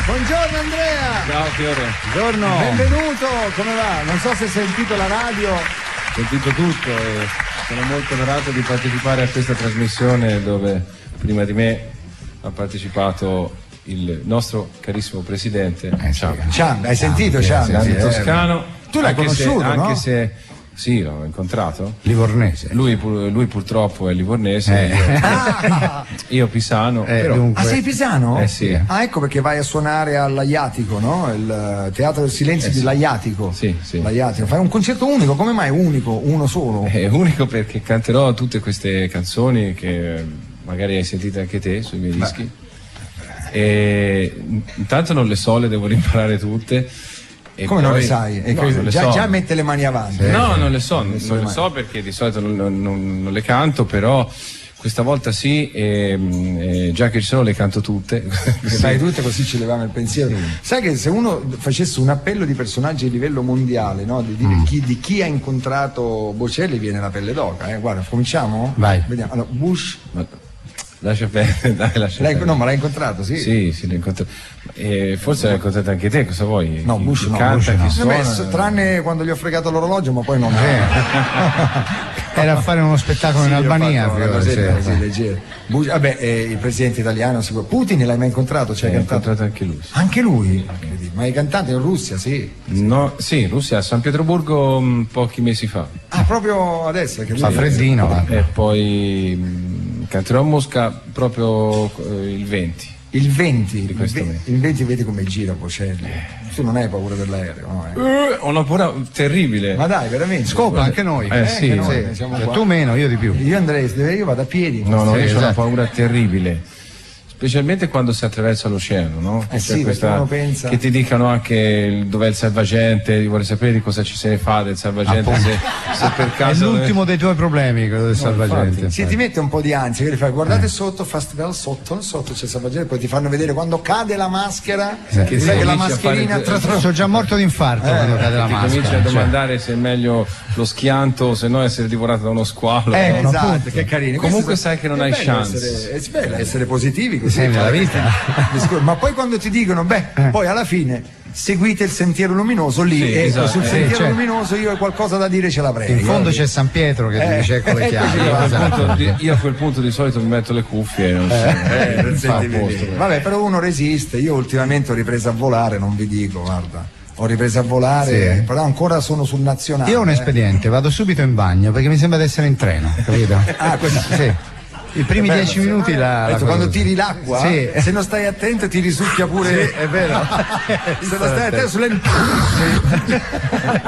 Buongiorno Andrea. Ciao Fiore. Buongiorno. Benvenuto, come va? Non so se hai sentito la radio. Ho sentito tutto e sono molto onorato di partecipare a questa trasmissione dove prima di me ha partecipato il nostro carissimo presidente Ciam. Hai sentito Ciam? Toscano. Tu l'hai conosciuto, anche no? se Sì, l'ho incontrato. Livornese. Lui purtroppo è livornese, io pisano. Però... dunque... Ah, sei pisano? Sì. Ah, ecco perché vai a suonare all'Aiatico, no? Il Teatro del Silenzio di L'Aiatico. Sì. L'Aiatico. Fai un concerto unico, come mai unico? Uno solo? È unico perché canterò tutte queste canzoni che magari hai sentito anche te sui miei dischi. E intanto non le so, le devo imparare tutte. E come poi... non le sai? No, Già mette le mani avanti. No, non le so perché di solito non le canto, però questa volta sì, già che ci sono le canto tutte. Le sai tutte, così ci leviamo il pensiero. Sai che se uno facesse un appello di personaggi a livello mondiale, no? Di dire di chi ha incontrato Bocelli, viene la pelle d'oca. Guarda, cominciamo? Vai. Vediamo. Allora, Bush. Lascia perdere, dai, lascia perdere. No, ma l'hai incontrato, sì? Sì, l'hai incontrato. Forse l'hai incontrato anche te, cosa vuoi? No, Bush no. Canta, Bush chi no. suona. Vabbè, tranne quando gli ho fregato l'orologio, ma poi non è. Era a fare uno spettacolo in Albania. Leggero. Bush, vabbè, il presidente italiano sicuro. Putin l'hai mai incontrato? Cioè, Hai incontrato anche lui. Sì. Anche lui? Ma hai cantato in Russia, sì? No, sì, Russia, a San Pietroburgo pochi mesi fa. Ah, proprio adesso? Che Fa freddino. E poi canterò a Mosca proprio il 20. Il 20 di questo mese. Il 20 vedi come gira Bocelli. Tu non hai paura dell'aereo, no? Ho una paura terribile. Ma dai, veramente? Scopa anche noi. Sì. Tu meno, io di più. Io andrei, io vado a piedi. No, io ho una paura terribile. Specialmente quando si attraversa l'oceano, no? Sì, questa, uno pensa... che ti dicano anche dov'è il salvagente, vuole sapere di cosa ci se ne fa del salvagente, se per caso... È l'ultimo dei tuoi problemi, quello del salvagente. Sì, ti mette un po' di ansia, che fai, guardate sotto, festival sotto c'è il salvagente, poi ti fanno vedere quando cade la maschera, che sai che la mascherina... Sono già morto d'infarto quando cade la maschera. Ti cominci a domandare se è meglio lo schianto, se no essere divorato da uno squalo. Esatto, che carino. Comunque sai che non hai chance. È bello essere positivi. Nella vita. Ma poi quando ti dicono poi alla fine seguite il sentiero luminoso lì, sì, esatto. Sul sentiero luminoso io qualcosa da dire ce l'avrei. In fondo c'è San Pietro che ti dice ecco le chiavi. Io a quel punto di solito mi metto le cuffie e non fa a posto. Vabbè, però uno resiste. Io ultimamente ho ripreso a volare, non vi dico, guarda. Ho ripreso a volare, però ancora sono sul nazionale. Io ho un espediente, vado subito in bagno perché mi sembra di essere in treno, capito? Sì. I primi 10 minuti quando tiri l'acqua, sì. Se non stai attento ti risucchia pure. Sì, è vero. Se non stai attento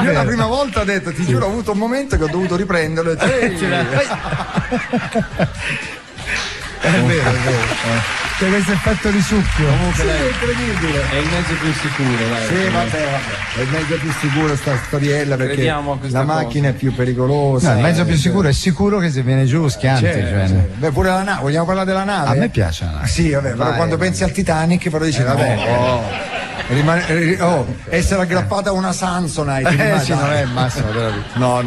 io la prima volta ho detto, ti giuro, ho avuto un momento che ho dovuto riprenderlo e è vero. C'è questo effetto di succhio. Comunque, è incredibile. È il mezzo più sicuro, dai. Sì, vabbè. È il mezzo più sicuro sta storiella perché la macchina è più pericolosa. No, il mezzo più sicuro è sicuro che se viene giù schianti. Beh, pure la nave, vogliamo parlare della nave? A me piace la nave. Sì, vabbè, però quando pensi al Titanic però dici essere aggrappata a una Samsonite non è il massimo della vita. No.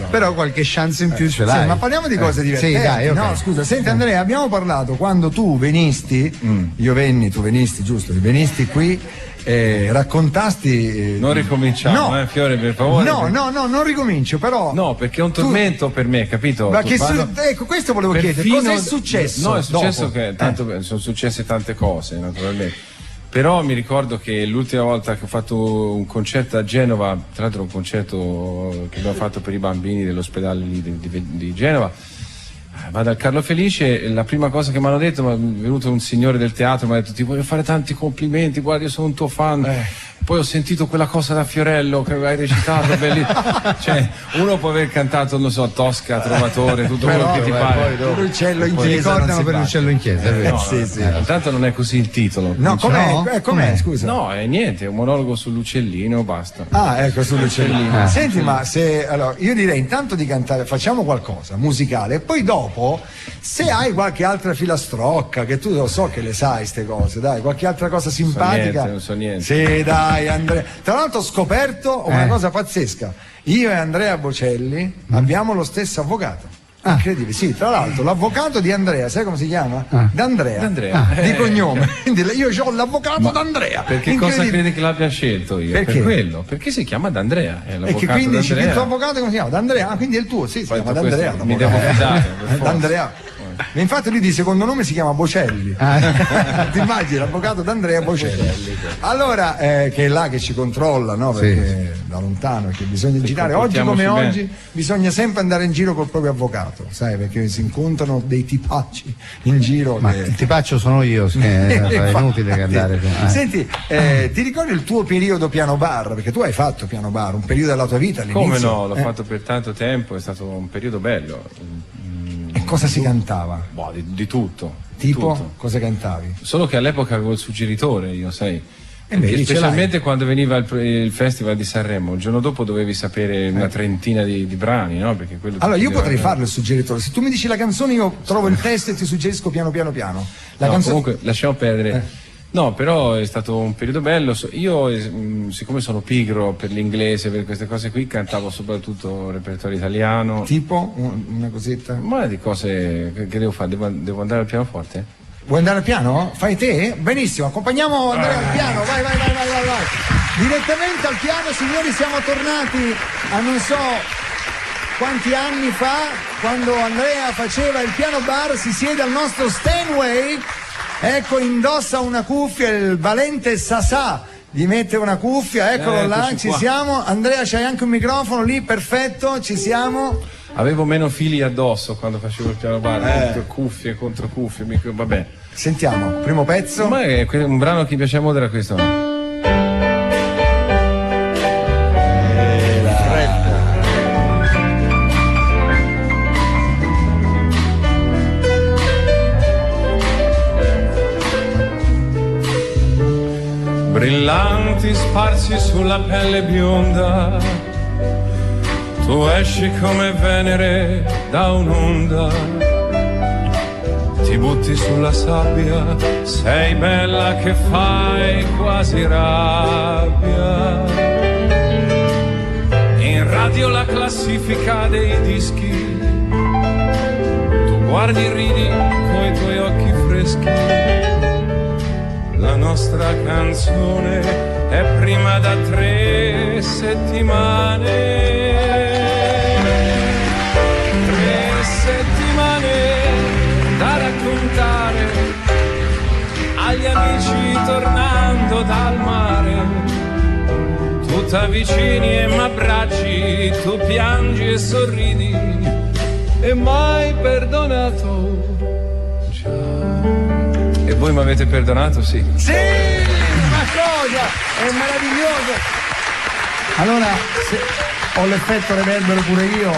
Però qualche chance in più ce l'hai. Sì, ma parliamo di cose diverse. Sì, dai, okay. No, scusa, senti Andrea, abbiamo parlato quando tu venisti, io venni, tu venisti, giusto? Venisti qui, raccontasti. Non ricominciamo, Fiore, per favore. No, non ricomincio, però. No, perché è un tormento per me, capito? Ma ecco, questo volevo chiedere, cosa è successo? No, è successo che sono successe tante cose, naturalmente. Però mi ricordo che l'ultima volta che ho fatto un concerto a Genova, tra l'altro un concerto che abbiamo fatto per i bambini dell'ospedale di Genova, vado al Carlo Felice e la prima cosa che mi hanno detto, mi è venuto un signore del teatro, mi ha detto ti voglio fare tanti complimenti, guarda io sono un tuo fan. Poi ho sentito quella cosa da Fiorello che hai recitato, cioè uno può aver cantato, non so, Tosca, Trovatore, tutto quello che ti pare. Per l'uccello in chiesa. Ti ricordano per l'uccello in chiesa, è vero? Sì. Tanto non è così il titolo. No, com'è? Scusa. No, è niente, è un monologo sull'uccellino, basta. Ah, ecco, sull'uccellino. Senti, ma allora, io direi intanto di cantare, facciamo qualcosa musicale, e poi dopo, se hai qualche altra filastrocca, che tu lo so che le sai ste cose, dai, qualche altra cosa simpatica. Non so niente. Sì, dai, Andrea. Tra l'altro ho scoperto una cosa pazzesca. Io e Andrea Bocelli abbiamo lo stesso avvocato. Incredibile, sì, tra l'altro l'avvocato di Andrea, sai come si chiama? D'Andrea. Di cognome. Quindi io ho l'avvocato d'Andrea. Perché cosa credi che l'abbia scelto io? Perché? Per quello, perché si chiama D'Andrea. E che quindi il tuo avvocato come si chiama? D'Andrea, quindi è il tuo, sì, si chiama D'Andrea. Mi devo fidare. D'Andrea. Infatti lui di secondo nome si chiama Bocelli. Ti immagini l'avvocato d'Andrea Bocelli. Allora, che è là che ci controlla, no? Perché da lontano, che bisogna girare. Oggi come oggi bisogna sempre andare in giro col proprio avvocato, sai, perché si incontrano dei tipacci in giro. Ma il tipaccio sono io, è inutile che andare. Senti, ti ricordi il tuo periodo piano bar? Perché tu hai fatto piano bar, un periodo della tua vita all'inizio. Come no, l'ho fatto per tanto tempo, è stato un periodo bello. E cosa si cantava? Boh, di tutto. Tipo? Tutto. Cosa cantavi? Solo che all'epoca avevo il suggeritore, io sai. Specialmente quando veniva il Festival di Sanremo, il giorno dopo dovevi sapere una trentina di brani, no? Perché quello allora io potrei farlo il suggeritore. Se tu mi dici la canzone, io trovo il testo e ti suggerisco piano piano. La canzone... Comunque lasciamo perdere. No, però è stato un periodo bello. Io, siccome sono pigro per l'inglese, per queste cose qui, cantavo soprattutto repertorio italiano. Tipo? Una cosetta? Ma di cose che devo fare? Devo andare al pianoforte? Vuoi andare al piano? Fai te? Benissimo, accompagniamo Andrea al piano, vai. Direttamente al piano, signori, siamo tornati a non so quanti anni fa, quando Andrea faceva il piano bar, si siede al nostro Steinway, ecco, indossa una cuffia, il valente Sasà gli mette una cuffia, eccolo là, ci siamo. Andrea, c'hai anche un microfono lì, perfetto, ci siamo. Avevo meno fili addosso quando facevo il piano bar, cuffie contro cuffie, vabbè. Sentiamo, primo pezzo. Ma è un brano che mi piace molto, era questo. Brillanti sparsi sulla pelle bionda, tu esci come Venere da un'onda, ti butti sulla sabbia, sei bella che fai quasi rabbia. In radio la classifica dei dischi, tu guardi e ridi coi tuoi occhi freschi. La nostra canzone è prima da 3 settimane. 3 settimane da raccontare agli amici tornando dal mare. Tu t'avvicini e m'abbracci, tu piangi e sorridi e mai perdonato. E voi mi avete perdonato, sì? Sì, ma cosa? È meraviglioso. Allora, ho l'effetto reverbero pure io.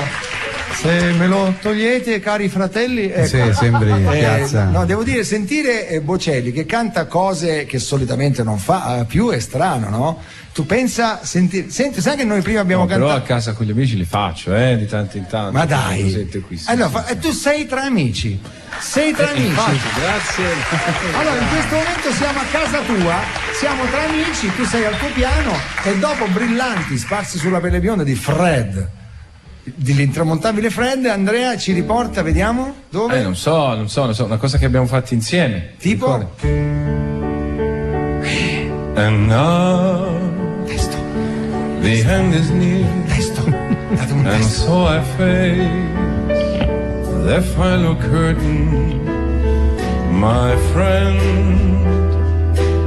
Se me lo togliete, cari fratelli, ecco. Sì, sembri piazza. No, devo dire, sentire Bocelli che canta cose che solitamente non fa più è strano, no? Tu pensa, senti, sai che noi prima abbiamo cantato. Però a casa con gli amici li faccio, di tanto in tanto. Ma dai! Qui, sì, allora, tu sei tra amici. Sei tra amici. Grazie. Allora, in questo momento siamo a casa tua, siamo tra amici, tu sei al tuo piano e dopo Brillanti sparsi sulla pelle bionda di Fred, dell'intramontabile Fred, Andrea ci riporta, vediamo dove? Non so, una cosa che abbiamo fatto insieme. Tipo? And now the end is near, and so I face the final curtain, my friend.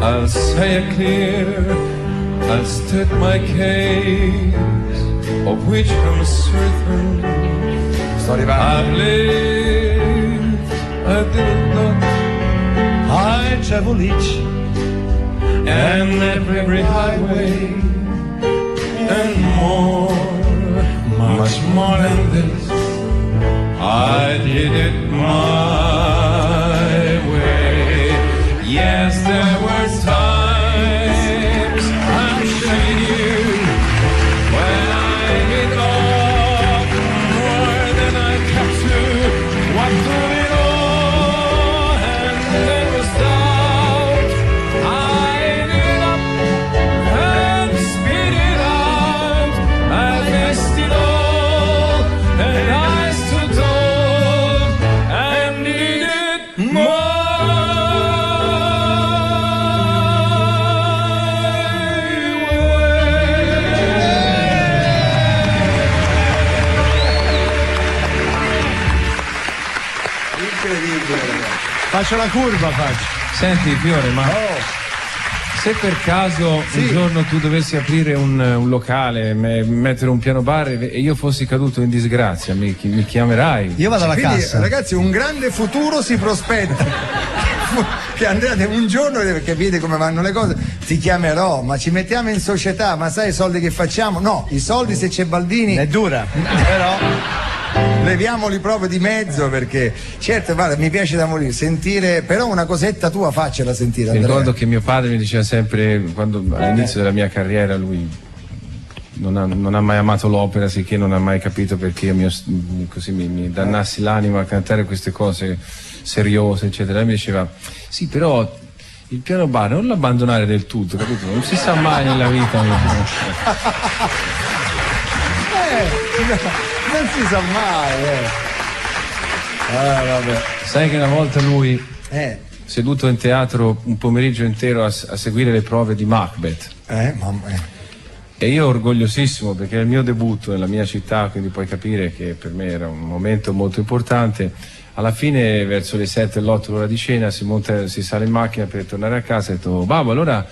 I'll say it clear, I'll state my case, of which I'm certain. I've lived, I did not, I travel each and every highway, and more, much more than this, I did it my way. Yes, there were times I'm sure you when I hit off more than I kept to. What could it all? And there was doubt. I ended up and spit it out. I missed it all, and I stood tall and did it more. Faccio la curva, faccio. Senti Fiore, ma se per caso un giorno tu dovessi aprire un locale, mettere un piano bar e io fossi caduto in disgrazia, mi chiamerai? Io vado alla cassa. Ragazzi, un grande futuro si prospetta. Che andate un giorno, perché vedi come vanno le cose, ti chiamerò, ma ci mettiamo in società, ma sai i soldi che facciamo? No, i soldi se c'è Baldini è dura, però leviamoli proprio di mezzo, perché certo, guarda, mi piace da morire sentire, però una cosetta tua faccela sentire, Andrea. Mi ricordo che mio padre mi diceva sempre, quando all'inizio della mia carriera, lui non ha mai amato l'opera, sicché non ha mai capito perché io mi dannassi l'anima a cantare queste cose seriose, eccetera. E mi diceva, sì, però il piano bar non l'abbandonare del tutto, capito? Non si sa mai nella vita. Non si sa mai, vabbè. Sai che una volta lui, seduto in teatro un pomeriggio intero a seguire le prove di Macbeth, e io orgogliosissimo perché è il mio debutto nella mia città, quindi puoi capire che per me era un momento molto importante. Alla fine, verso le 7 e l'8 l'ora di cena, si sale in macchina per tornare a casa e ho detto, babbo, allora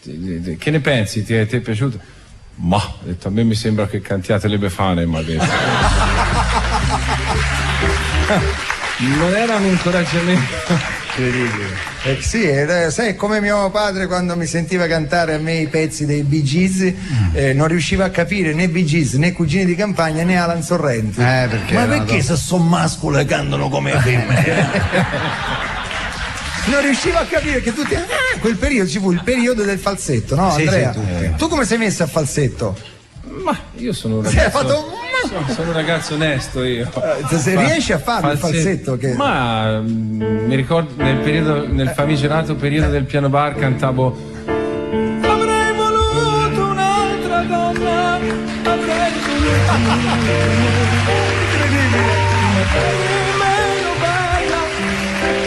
che ne pensi? Ti è piaciuto? Ma, ho detto, a me mi sembra che cantiate le Befane, mi ha detto. Non era un incoraggiamento incredibile. Sì, sai, come mio padre quando mi sentiva cantare a me i pezzi dei Bee Gees, non riusciva a capire né Bee Gees, né Cugini di Campagna, né Alan Sorrenti. Perché se sono mascoli cantano come femmine? Non riuscivo a capire che tutti. Quel periodo ci fu il periodo del falsetto, no, Andrea? Tu come sei messo a falsetto? Ma io sono un ragazzo. Sono un ragazzo onesto io. Se riesci a farlo il falsetto che. Ma mi ricordo nel famigerato periodo del piano bar cantavo. Avrei voluto un'altra donna, avrei voluto meno bella,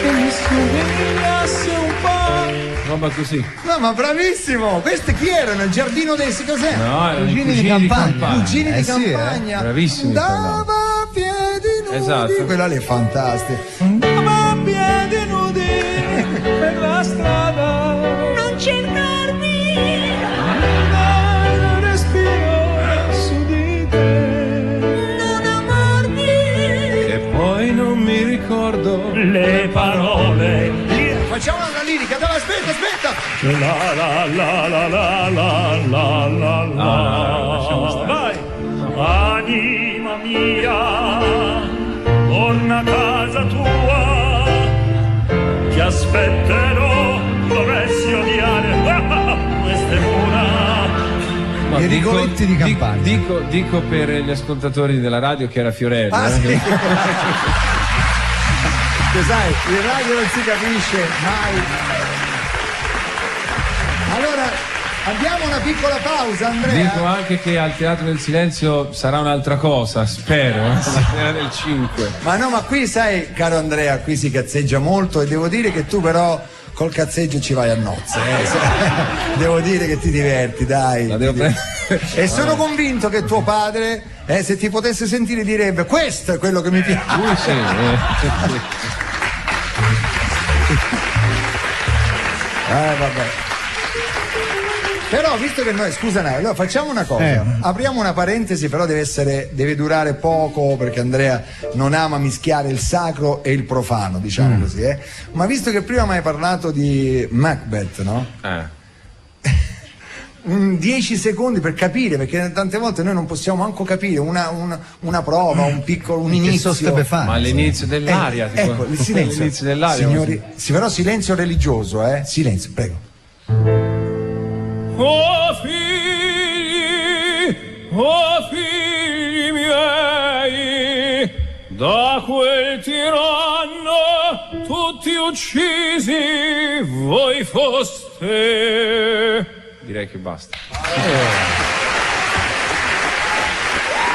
che mi somigliasse un po'. Roba così. No, ma bravissimo! Questi chi erano? Il giardino dei cos'è? No, Cugini di Campagna. Cugini di Campagna. Bravissimi. Andava a piedi nudi. Esatto. Quella lì è fantastica. Andava a piedi nudi per la strada. Non cercarmi. Non respiro su di te. Non amarmi. E poi non mi ricordo le parole. Facciamo una lirica, dai, aspetta. La la la la la la la la la. Vai! Anima mia, torna a casa tua, ti aspetterò, dovresti odiare queste mura. I rigoletti di Campagna. Dico per gli ascoltatori della radio che era Fiorello. Sì. Sai, in radio non si capisce mai. Allora, abbiamo una piccola pausa, Andrea. Dico anche che al Teatro del Silenzio sarà un'altra cosa, spero, la sera del 5. Ma no, ma qui sai, caro Andrea, qui si cazzeggia molto e devo dire che tu però col cazzeggio ci vai a nozze. Devo dire che ti diverti, dai. E sono convinto che tuo padre, se ti potesse sentire, direbbe: questo è quello che mi piace. Lui sì. Vabbè. Però visto che noi, scusa, allora facciamo una cosa, apriamo una parentesi, però deve durare poco, perché Andrea non ama mischiare il sacro e il profano, diciamo così, ma visto che prima mi hai parlato di Macbeth, no? 10 secondi per capire, perché tante volte noi non possiamo manco capire una prova, un inizio. Ma all'inizio dell'aria. Ecco, il silenzio. All'inizio dell'aria. Signori, sì, però silenzio religioso, silenzio, prego. Oh figli miei, da quel tiranno tutti uccisi voi foste. Direi che basta.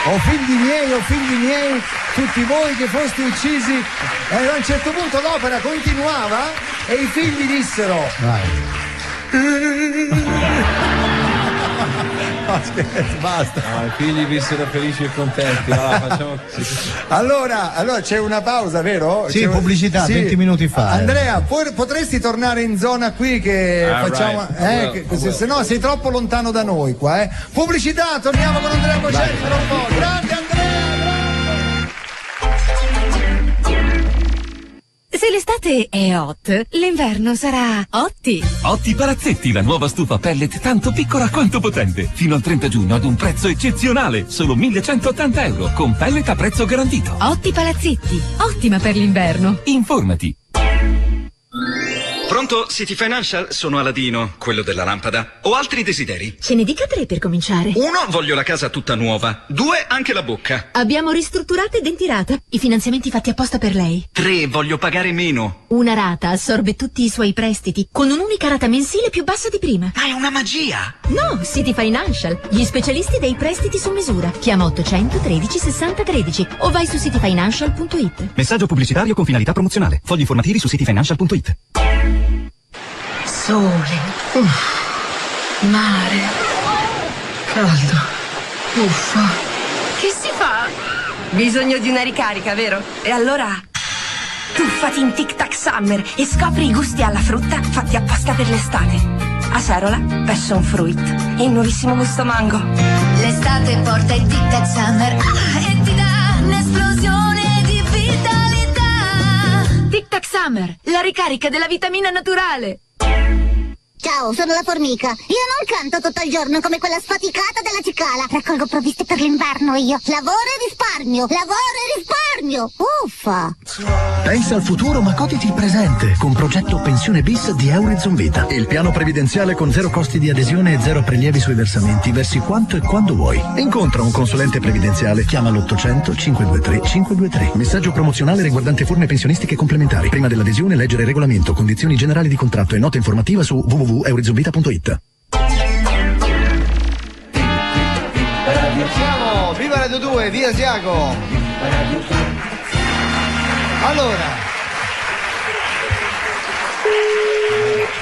Oh figli miei, tutti voi che foste uccisi. E a un certo punto l'opera continuava e i figli dissero: No, scherzo, basta. No, i figli vissero felici e contenti. Allora, facciamo così. Allora c'è una pausa, vero? Sì, c'è pubblicità, 20 minuti fa. Andrea, potresti tornare in zona qui che facciamo. Se no sei troppo lontano da noi qua, eh. Pubblicità, torniamo con Andrea Bocelli tra un po'. Grande Andrea! Se l'estate è hot, l'inverno sarà Otti. Otti Palazzetti, la nuova stufa pellet tanto piccola quanto potente. Fino al 30 giugno ad un prezzo eccezionale, solo 1.180 euro, con pellet a prezzo garantito. Otti Palazzetti, ottima per l'inverno. Informati. Pronto, City Financial? Sono Aladino, quello della lampada. Ho altri desideri? Ce ne dica 3 per cominciare. 1, voglio la casa tutta nuova. 2, anche la bocca. Abbiamo ristrutturato e dentirata. I finanziamenti fatti apposta per lei. 3, voglio pagare meno. Una rata assorbe tutti i suoi prestiti con un'unica rata mensile più bassa di prima. Ma è una magia! No, City Financial, gli specialisti dei prestiti su misura. Chiama 813 60 13 o vai su cityfinancial.it. Messaggio pubblicitario con finalità promozionale. Fogli informativi su cityfinancial.it. Sole, mare, caldo, uffa. Che si fa? Bisogno di una ricarica, vero? E allora tuffati in Tic Tac Summer e scopri i gusti alla frutta fatti apposta per l'estate. A Serola, Passion Fruit e il nuovissimo gusto mango. L'estate porta il Tic Tac Summer e ti dà un'esplosione di vitalità. Tic Tac Summer, la ricarica della vitamina naturale. Ciao, sono la formica. Io non canto tutto il giorno come quella sfaticata della cicala. Raccolgo provviste per l'inverno io. Lavoro e risparmio. Lavoro e risparmio. Uffa. Pensa al futuro ma goditi il presente con progetto Pensione Bis di Eurizon Vita. Il piano previdenziale con 0 costi di adesione e 0 prelievi sui versamenti. Versi quanto e quando vuoi. Incontra un consulente previdenziale. Chiama l'800 523 523. Messaggio promozionale riguardante forme pensionistiche complementari. Prima dell'adesione leggere il regolamento, condizioni generali di contratto e nota informativa su www.eurizonvita.it. Siamo, viva Radio 2, via Asiago. Allora,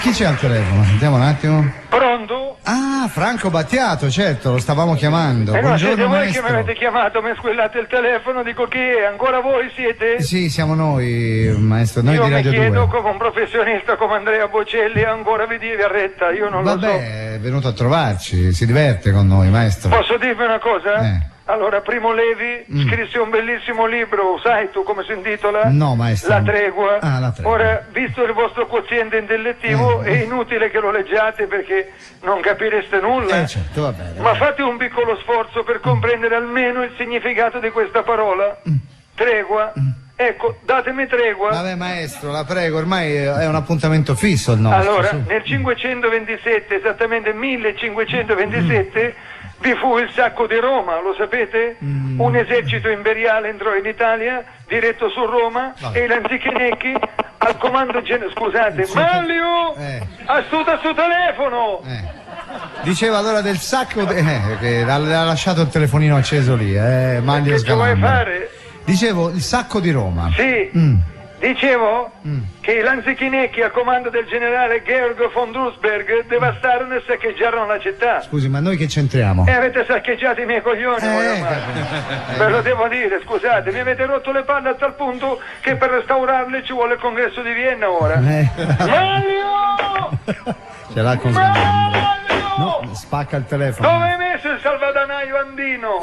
chi c'è al telefono? Sentiamo un attimo. Pronto? Ah, Franco Battiato, certo, lo stavamo chiamando. No, siete voi maestro. che mi avete chiamato, mi squillate il telefono, dico chi è? Ancora voi siete? Sì, siamo noi, maestro, noi io di Radio mi chiedo 2. come un professionista come Andrea Bocelli ancora vi divi a retta, io non lo so. Vabbè, è venuto a trovarci, si diverte con noi, maestro. Posso dirvi una cosa? Allora, Primo Levi scrisse un bellissimo libro, sai tu come si intitola? No, maestro. La tregua. Ah, La tregua. Ora, visto il vostro quoziente intellettivo, è inutile che lo leggiate perché non capireste nulla. Certo, va bene. Ma fate un piccolo sforzo per comprendere almeno il significato di questa parola. Tregua. Ecco, datemi tregua. Vabbè, maestro, la prego, ormai è un appuntamento fisso il nostro. Allora, su. nel 527, esattamente 1527, vi fu il sacco di Roma, lo sapete? Un esercito imperiale entrò in Italia, diretto su Roma, e i lanzichenecchi al comando scusate, Manlio! Astuta sul telefono! Diceva allora del sacco che ha lasciato il telefonino acceso lì, Manlio Che vuoi Scalambro. fare? Dicevo, il sacco di Roma. Sì. Dicevo che i lanzichenecchi a comando del generale Georg von Dunsberg devastarono e saccheggiarono la città. Scusi, ma noi che c'entriamo? E avete saccheggiato i miei coglioni, ve lo devo dire, scusate, mi avete rotto le palle a tal punto che per restaurarle ci vuole il congresso di Vienna ora. Mario! Ce l'ha così. No, spacca il telefono. Dove hai messo il salvadanaio andino?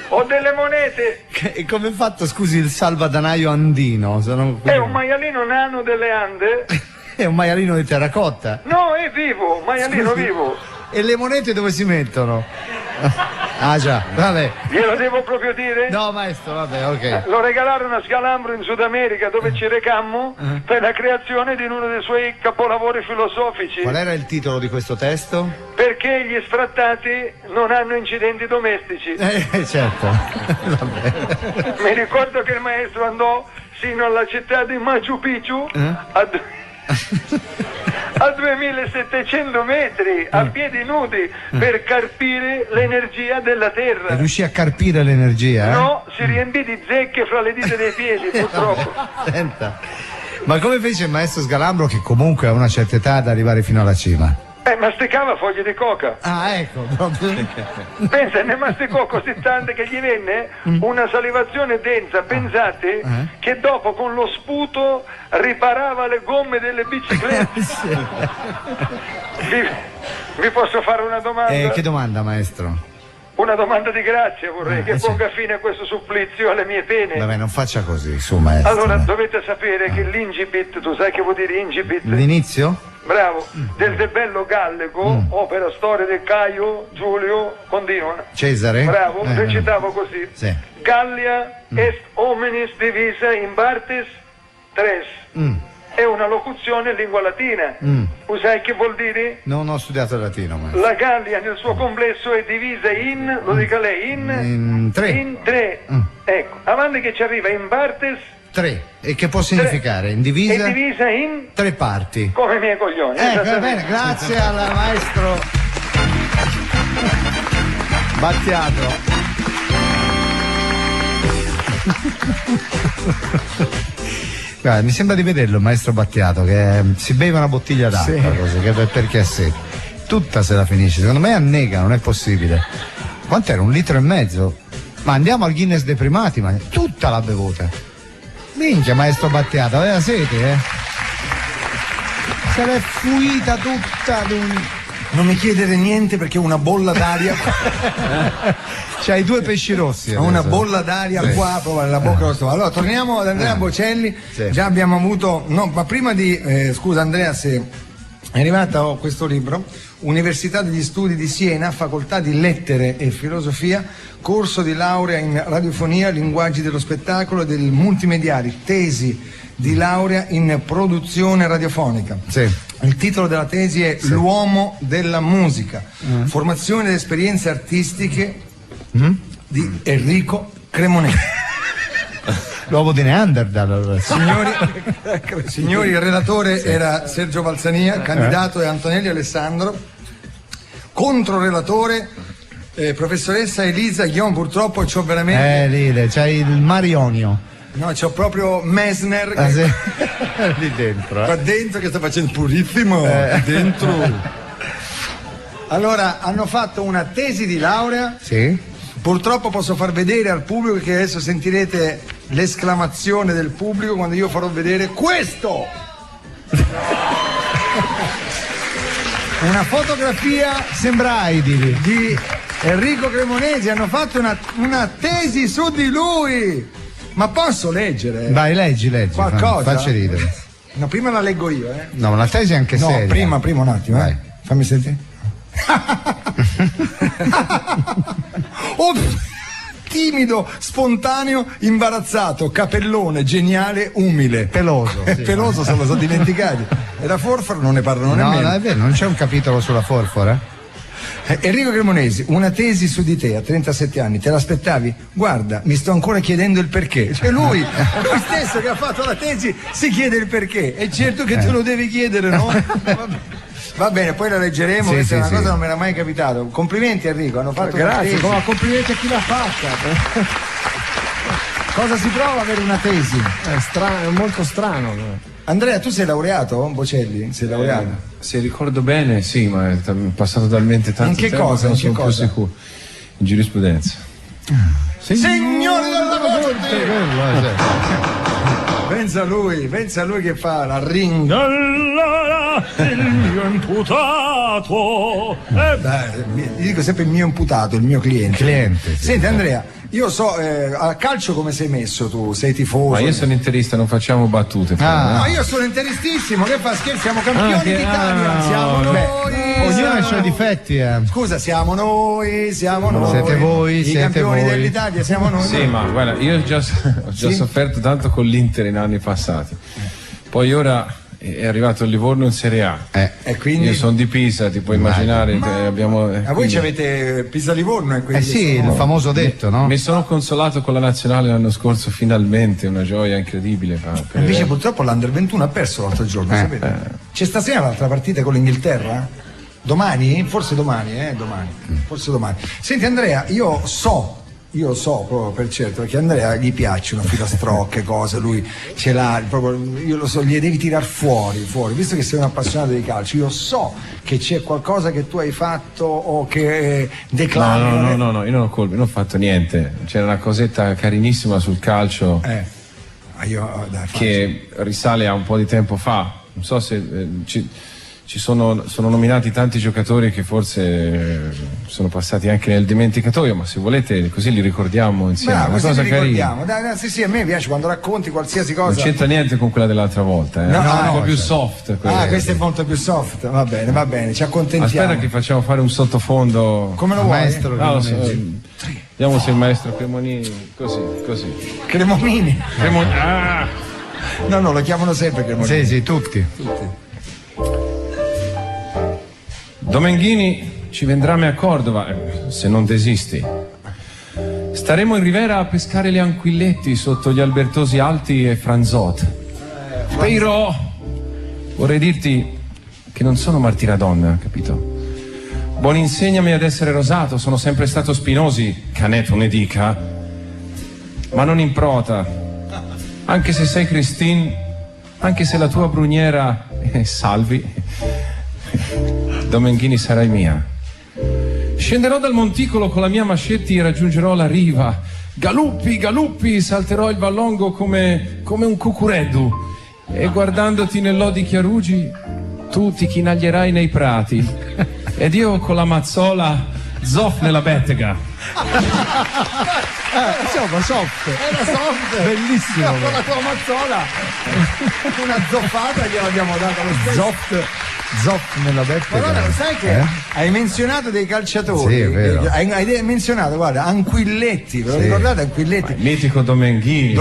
Ho delle monete. E come è fatto, scusi, il salvadanaio andino? È un maialino nano delle Ande. È un maialino di terracotta. No, è vivo, un maialino Scusi, vivo. E le monete dove si mettono? Ah già, vabbè. Glielo devo proprio dire? No, maestro, vabbè, ok. Lo regalarono a Scalambro in Sud America, dove ci recammo per la creazione di uno dei suoi capolavori filosofici. Qual era il titolo di questo testo? Perché gli sfrattati non hanno incidenti domestici. Certo. Vabbè. Mi ricordo che il maestro andò sino alla città di Machu Picchu a 2700 metri a piedi nudi per carpire l'energia della terra. E riuscì a carpire l'energia? No, si riempì di zecche fra le dita dei piedi, purtroppo. Senta, ma come fece il maestro Scalambro, che comunque ha una certa età, ad arrivare fino alla cima? Masticava foglie di coca. Ah, ecco, proprio. Pensa, ne masticò così tante che gli venne una salivazione densa. Pensate che dopo con lo sputo riparava le gomme delle biciclette. Vi posso fare una domanda? Che domanda, maestro? Una domanda di grazia, vorrei che ponga fine a questo supplizio, alle mie pene. Vabbè, non faccia così, su, maestro. Allora, dovete sapere che l'ingibit, tu sai che vuol dire ingibit? L'inizio? Bravo, del bello Gallego, opera storia del Caio, Giulio, continua. Cesare? Bravo, recitavo così. Sì. Gallia est hominis divisa in partes tres. È una locuzione in lingua latina. Sai che vuol dire? Non ho studiato il latino, maestro. La Gallia nel suo complesso è divisa in, lo dica lei, in tre. In tre. Ecco, avanti che ci arriva in partes. 3. E che può significare? In divisa? È divisa in 3 parti. Come i miei coglioni. Va bene, grazie al maestro Battiato. Guarda, mi sembra di vederlo il maestro Battiato che si beve una bottiglia d'acqua così, perché è secco. Tutta se la finisce, secondo me annega, non è possibile. Quant'era? 1,5 litri? Ma andiamo al Guinness dei primati, ma tutta l'ha bevuta. Minchia, maestro Battiato, aveva sete, Se l'è fuita tutta d'un... Non mi chiedere niente perché ho una bolla d'aria. C'hai 2 pesci rossi. Ho una bolla d'aria qua proprio nella bocca dello stomaco. Allora torniamo ad Andrea Bocelli. Già abbiamo avuto. No, ma prima di. Scusa Andrea, se è arrivato questo libro. Università degli Studi di Siena, Facoltà di Lettere e Filosofia, corso di laurea in radiofonia, linguaggi dello spettacolo e del multimediali, tesi di laurea in produzione radiofonica. Il titolo della tesi è L'uomo della musica, formazione ed esperienze artistiche di Enrico Cremonesi. L'uomo di Neanderthal. Signori, il relatore era Sergio Valsania, candidato è Antonelli Alessandro, controrelatore professoressa Elisa Ghion. Purtroppo c'ho veramente lì c'hai il Marionio. No, c'ho proprio Messner lì dentro qua dentro che sta facendo purissimo dentro. Allora hanno fatto una tesi di laurea. Purtroppo posso far vedere al pubblico, che adesso sentirete l'esclamazione del pubblico quando io farò vedere questo. Una fotografia, sembra Heidi, di Enrico Cremonesi. Hanno fatto una tesi su di lui. Ma posso leggere? Vai, leggi qualcosa. Facci ridere. No, prima la leggo io, No, una tesi anche seria. Prima un attimo, Vai. Fammi sentire. Timido, spontaneo, imbarazzato, capellone, geniale, umile. Peloso. Peloso, se lo sono dimenticati. E la forfora non ne parlano nemmeno. No, è vero, non c'è un capitolo sulla forfora? Enrico Cremonesi, una tesi su di te a 37 anni, te l'aspettavi? Guarda, mi sto ancora chiedendo il perché. Cioè lui stesso che ha fatto la tesi si chiede il perché. È certo che te lo devi chiedere, no? Va bene, poi la leggeremo, questa è una cosa che non mi era mai capitato. Complimenti Enrico, hanno fatto una tesi. Grazie, complimenti a chi l'ha fatta. Cosa si prova avere una tesi? È molto strano. Andrea, tu sei laureato, Bocelli? Sei laureato? Se ricordo bene, sì, ma è passato talmente tanto tempo. In che cosa? Non sono più sicuro. In giurisprudenza. Signore della corte! Pensa a lui che fa la ringa. Il mio imputato. Gli dico sempre il mio imputato, il mio cliente. Senti Andrea, io so, a calcio come sei messo tu? Sei tifoso? Ma io sono interista, non facciamo battute. No, io sono interistissimo, che fa scherzo? Siamo campioni d'Italia, siamo noi. Ognuno ha i suoi difetti. Scusa, siamo noi. Siete voi, i campioni dell'Italia, siamo noi. Sì, ma guarda, io ho già sofferto tanto con l'Inter in anni passati. Poi ora è arrivato il Livorno in Serie A. E quindi? Io sono di Pisa, ti puoi immaginare. Voi ci avete Pisa-Livorno? Il famoso detto, no? Mi sono consolato con la nazionale l'anno scorso, finalmente, una gioia incredibile. Invece purtroppo l'Under 21 ha perso l'altro giorno, sapete? C'è stasera l'altra partita con l'Inghilterra? Domani? Forse domani, Forse domani. Senti Andrea, io so io lo so proprio per certo, perché a Andrea gli piacciono filastrocche, cose, lui ce l'ha, proprio, io lo so, gli devi tirar fuori, visto che sei un appassionato di calcio, io so che c'è qualcosa che tu hai fatto o che declami. No, io non ho fatto niente, c'era una cosetta carinissima sul calcio che risale a un po' di tempo fa, non so se ci sono nominati tanti giocatori che forse sono passati anche nel dimenticatoio, ma se volete così li ricordiamo insieme. Bravo, una cosa carina. Dai, sì, a me piace quando racconti qualsiasi cosa. Non c'entra niente con quella dell'altra volta, No, un po' più soft. Questa è molto più soft, va bene, ci accontentiamo. Aspetta che facciamo fare un sottofondo. Come lo vuoi? Maestro vediamo se il maestro Cremonini, così. Cremonini? No, lo chiamano sempre Cremonini. Sì, tutti. Domenghini ci vendremo a Cordova, se non desisti. Staremo in Rivera a pescare le anquilletti sotto gli albertosi alti e franzot. Però vorrei dirti che non sono martiradonna, capito? Buon insegnami ad essere rosato, sono sempre stato Spinosi, Caneto ne dica, ma non in prota. Anche se sei Christine, anche se la tua bruniera è Salvi, Domenghini sarai mia. Scenderò dal monticolo con la mia Mascetti e raggiungerò la riva. Galuppi, salterò il vallongo come un cucureddu. E guardandoti nell'odi Chiarugi, tu ti chinaglierai nei prati. Ed io con la mazzola zoff nella bettega. Insomma, soft. Era soft. Bellissimo. Con la tua mazzola. Una zoffata gliel'abbiamo data lo stesso. Zoff nella bettega. Allora, lo sai che hai menzionato dei calciatori? Sì, è vero. Hai menzionato, guarda, Anquilletti, ve lo ricordate Anquilletti? Mitico Domenghini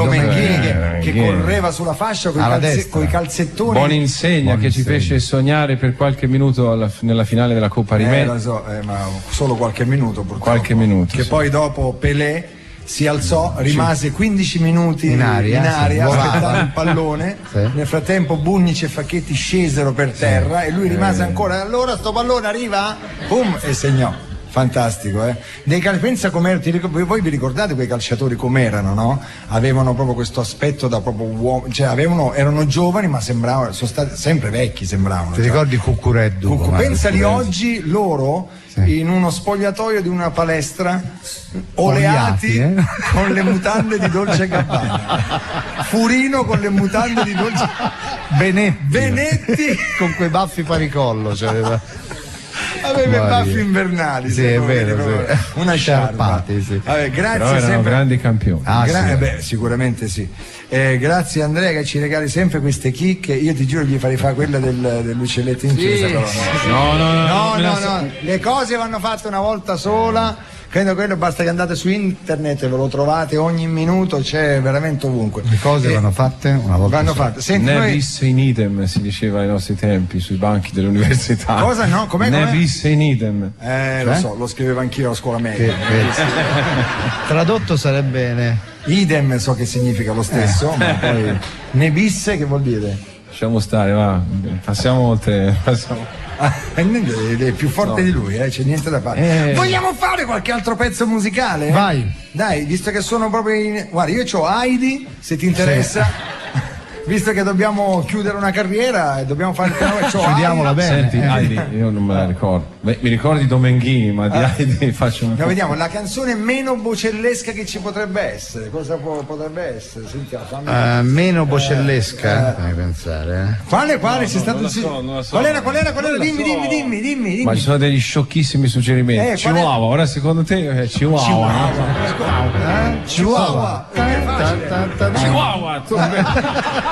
che correva sulla fascia con i calzettoni. Buon insegna che ci fece sognare per qualche minuto nella finale della Coppa Rimè. Lo so, ma solo qualche minuto purtroppo. Qualche minuto. Che poi dopo Pelé si alzò, rimase 15 minuti in aria aspettando il pallone. Nel frattempo Bunnic e Facchetti scesero per terra e lui rimase ancora. Allora sto pallone arriva, boom, e segnò. Fantastico, pensa com'era, voi vi ricordate quei calciatori com'erano, no? Avevano proprio questo aspetto da proprio uomo, cioè erano giovani ma sembravano, sono stati sempre vecchi, sembravano. Ti ricordi Cucureddu? Pensali oggi loro in uno spogliatoio di una palestra, oleati con le mutande di Dolce & Gabbana, Furino con le mutande di Dolce Benetti con quei baffi paricollo, cioè aveva i baffi invernali, sì, è vero, una sciarpa. Sì. Vabbè, grazie. Però erano sempre grandi campioni. Sicuramente sì. Grazie Andrea che ci regali sempre queste chicche. Io ti giuro gli farei fare quella dell'uccelletto in chiesa. No, le cose vanno fatte una volta sola. Credo quello, basta che andate su internet e ve lo trovate ogni minuto, c'è veramente ovunque. Le cose vanno fatte una volta. Vanno fatte. Senti, ne bis in idem si diceva ai nostri tempi sui banchi dell'università. Cosa no? Com'è? Ne bis in idem. Lo so, lo scrivevo anch'io a scuola media. Tradotto sarebbe idem, so che significa lo stesso, ma poi ne bis che vuol dire? Lasciamo stare, va. Passiamo oltre. È più forte di lui, c'è niente da fare. Vogliamo fare qualche altro pezzo musicale? Vai. Dai, visto che sono proprio in... Guarda, io c'ho Heidi, se ti interessa. Visto che dobbiamo chiudere una carriera e dobbiamo fare il chiudiamola bene. Senti, Heidi, io non me la ricordo. Beh, mi ricordi Domenghini, ma di Heidi faccio un po'. Vediamo la canzone meno bocellesca che ci potrebbe essere. Cosa potrebbe essere? Sentiamo, meno bocellesca? Fammi pensare. Quale? C'è stato non so. Qual era? Dimmi. Ma ci sono degli sciocchissimi suggerimenti. Chihuahua, ora secondo te è Chihuahua. Chihuahua. Chihuahua.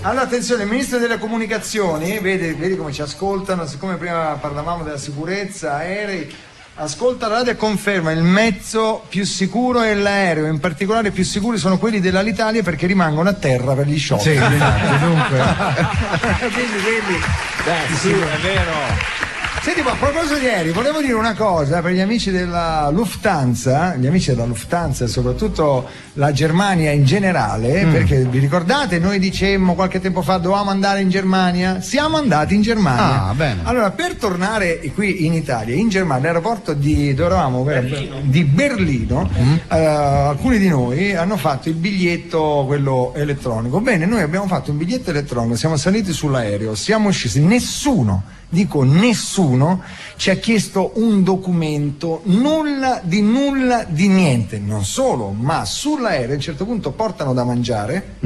Allora attenzione, il ministro delle comunicazioni, vedi come ci ascoltano, siccome prima parlavamo della sicurezza, aerei, ascolta la radio e conferma il mezzo più sicuro è l'aereo, in particolare più sicuri sono quelli dell'Alitalia perché rimangono a terra per gli shock. Sì, dunque. Quindi vedi, sì, è vero. Senti, ma a proposito di aerei, volevo dire una cosa per gli amici della Lufthansa e soprattutto la Germania in generale, perché vi ricordate, noi dicemmo qualche tempo fa dovevamo andare in Germania? Siamo andati in Germania. Ah, bene. Allora, per tornare qui in Italia, in Germania, all'aeroporto di Berlino, alcuni di noi hanno fatto il biglietto, quello elettronico. Bene, noi abbiamo fatto un biglietto elettronico, siamo saliti sull'aereo, siamo scesi, nessuno ci ha chiesto un documento, nulla di niente. Non solo, ma sull'aereo a un certo punto portano da mangiare,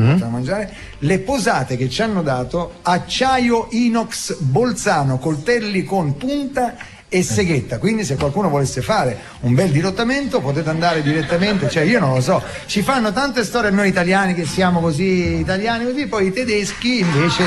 le posate che ci hanno dato, acciaio inox Bolzano, coltelli con punta e seghetta, quindi se qualcuno volesse fare un bel dirottamento potete andare direttamente, cioè io non lo so, ci fanno tante storie a noi italiani che siamo così italiani così, poi i tedeschi invece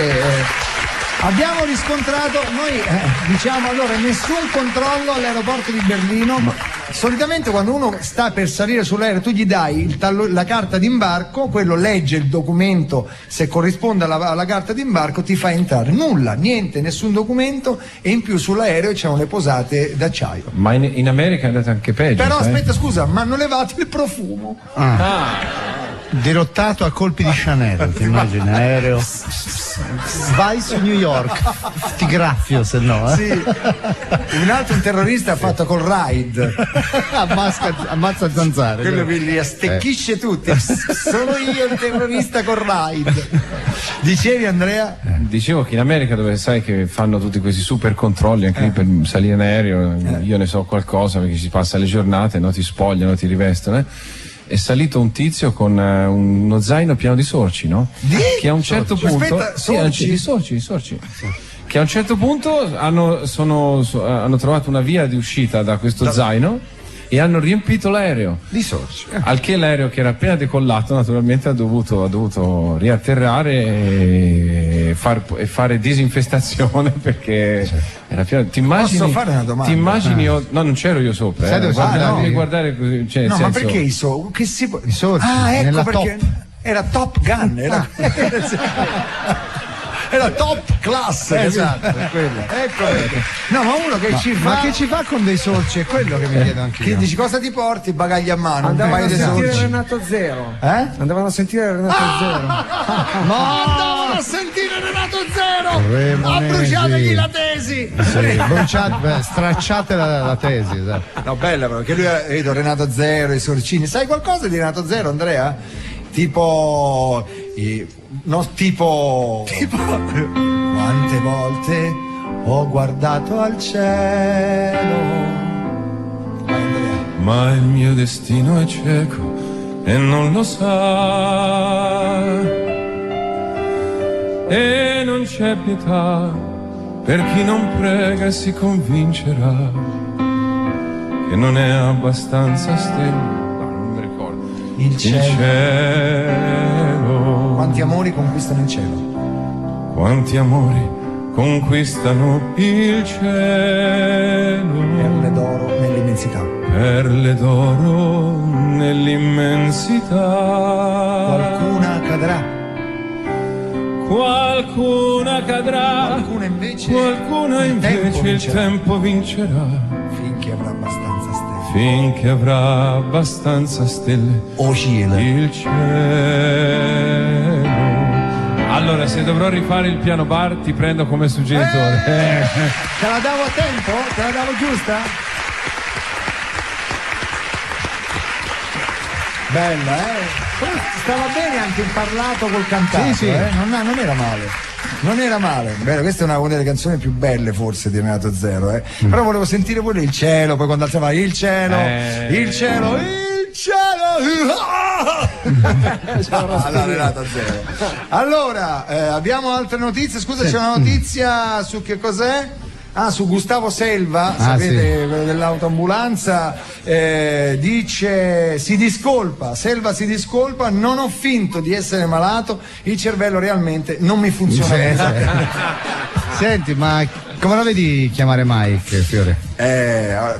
abbiamo riscontrato, noi diciamo allora nessun controllo all'aeroporto di Berlino. Solitamente quando uno sta per salire sull'aereo tu gli dai la carta d'imbarco, quello legge il documento, se corrisponde alla carta d'imbarco ti fa entrare. Nulla, niente, nessun documento, e in più sull'aereo c'erano le posate d'acciaio. Ma in America è andata anche peggio. Però aspetta, scusa, ma hanno levato il profumo. Dirottato a colpi di Chanel, ti immagini, aereo. Vai su New York, ti graffio se no. Sì. Un terrorista ha fatto col ride. Ammazza zanzare. Quello che li astecchisce tutti. Sono io il terrorista col ride. Dicevi, Andrea? Dicevo che in America, dove sai che fanno tutti questi super controlli anche lì per salire in aereo, io ne so qualcosa perché si passa le giornate, no? Ti spogliano, ti rivestono. È salito un tizio con uno zaino pieno di sorci, no? Che a un certo punto. Di sorci. Che a un certo punto hanno trovato una via di uscita da questo zaino e hanno riempito l'aereo di sorci. Al che l'aereo, che era appena decollato, naturalmente ha dovuto riatterrare e fare disinfestazione perché era pieno. Ti immagini? Posso fare una domanda? Ti immagini? No, non c'ero io sopra. Devi guardare così. Cioè, no, senso... ma perché i sorci? Ecco perché era Top Gun, era top class, esatto, è quello. Ecco. No, ma uno che ci fa. Ma che ci fa con dei sorci? È quello che mi chiedo anche io. Che dici, cosa ti porti? Bagagli a mano, andavano a sentire sorci. Renato Zero. Andavano a sentire Renato Zero. Andavano a sentire Renato Zero. Ha bruciatogli la tesi. Stracciate la tesi, esatto. No, bella, perché lui vedo Renato Zero, i sorcini. Sai qualcosa di Renato Zero, Andrea? Tipo quante volte ho guardato al cielo. Vai, Andrea. Ma il mio destino è cieco e non lo sa, e non c'è pietà per chi non prega e si convincerà che non è abbastanza stella. Il cielo. Quanti amori conquistano il cielo? Quanti amori conquistano il cielo? Perle d'oro nell'immensità. Perle d'oro nell'immensità. Qualcuna cadrà. Qualcuna cadrà. Qualcuna invece il tempo vincerà. Finché avrà abbastanza stelle. Finché avrà abbastanza stelle. O cielo. Il cielo. Allora, se dovrò rifare il piano bar, ti prendo come suggeritore. Te la davo a tempo? Te la davo giusta? Bella, stava bene anche il parlato col cantato. Sì. Non era male. Non era male. Beh, questa è una delle canzoni più belle forse di Renato Zero, Però volevo sentire pure il cielo, poi quando alzava il cielo. Allora, Renato Zero. Allora, abbiamo altre notizie. Scusa, c'è una notizia su che cos'è? Su Gustavo Selva, sapete, quello dell'autoambulanza, dice Selva si discolpa, non ho finto di essere malato, il cervello realmente non mi funziona. Senti, ma Come la vedi chiamare Mike, Fiore?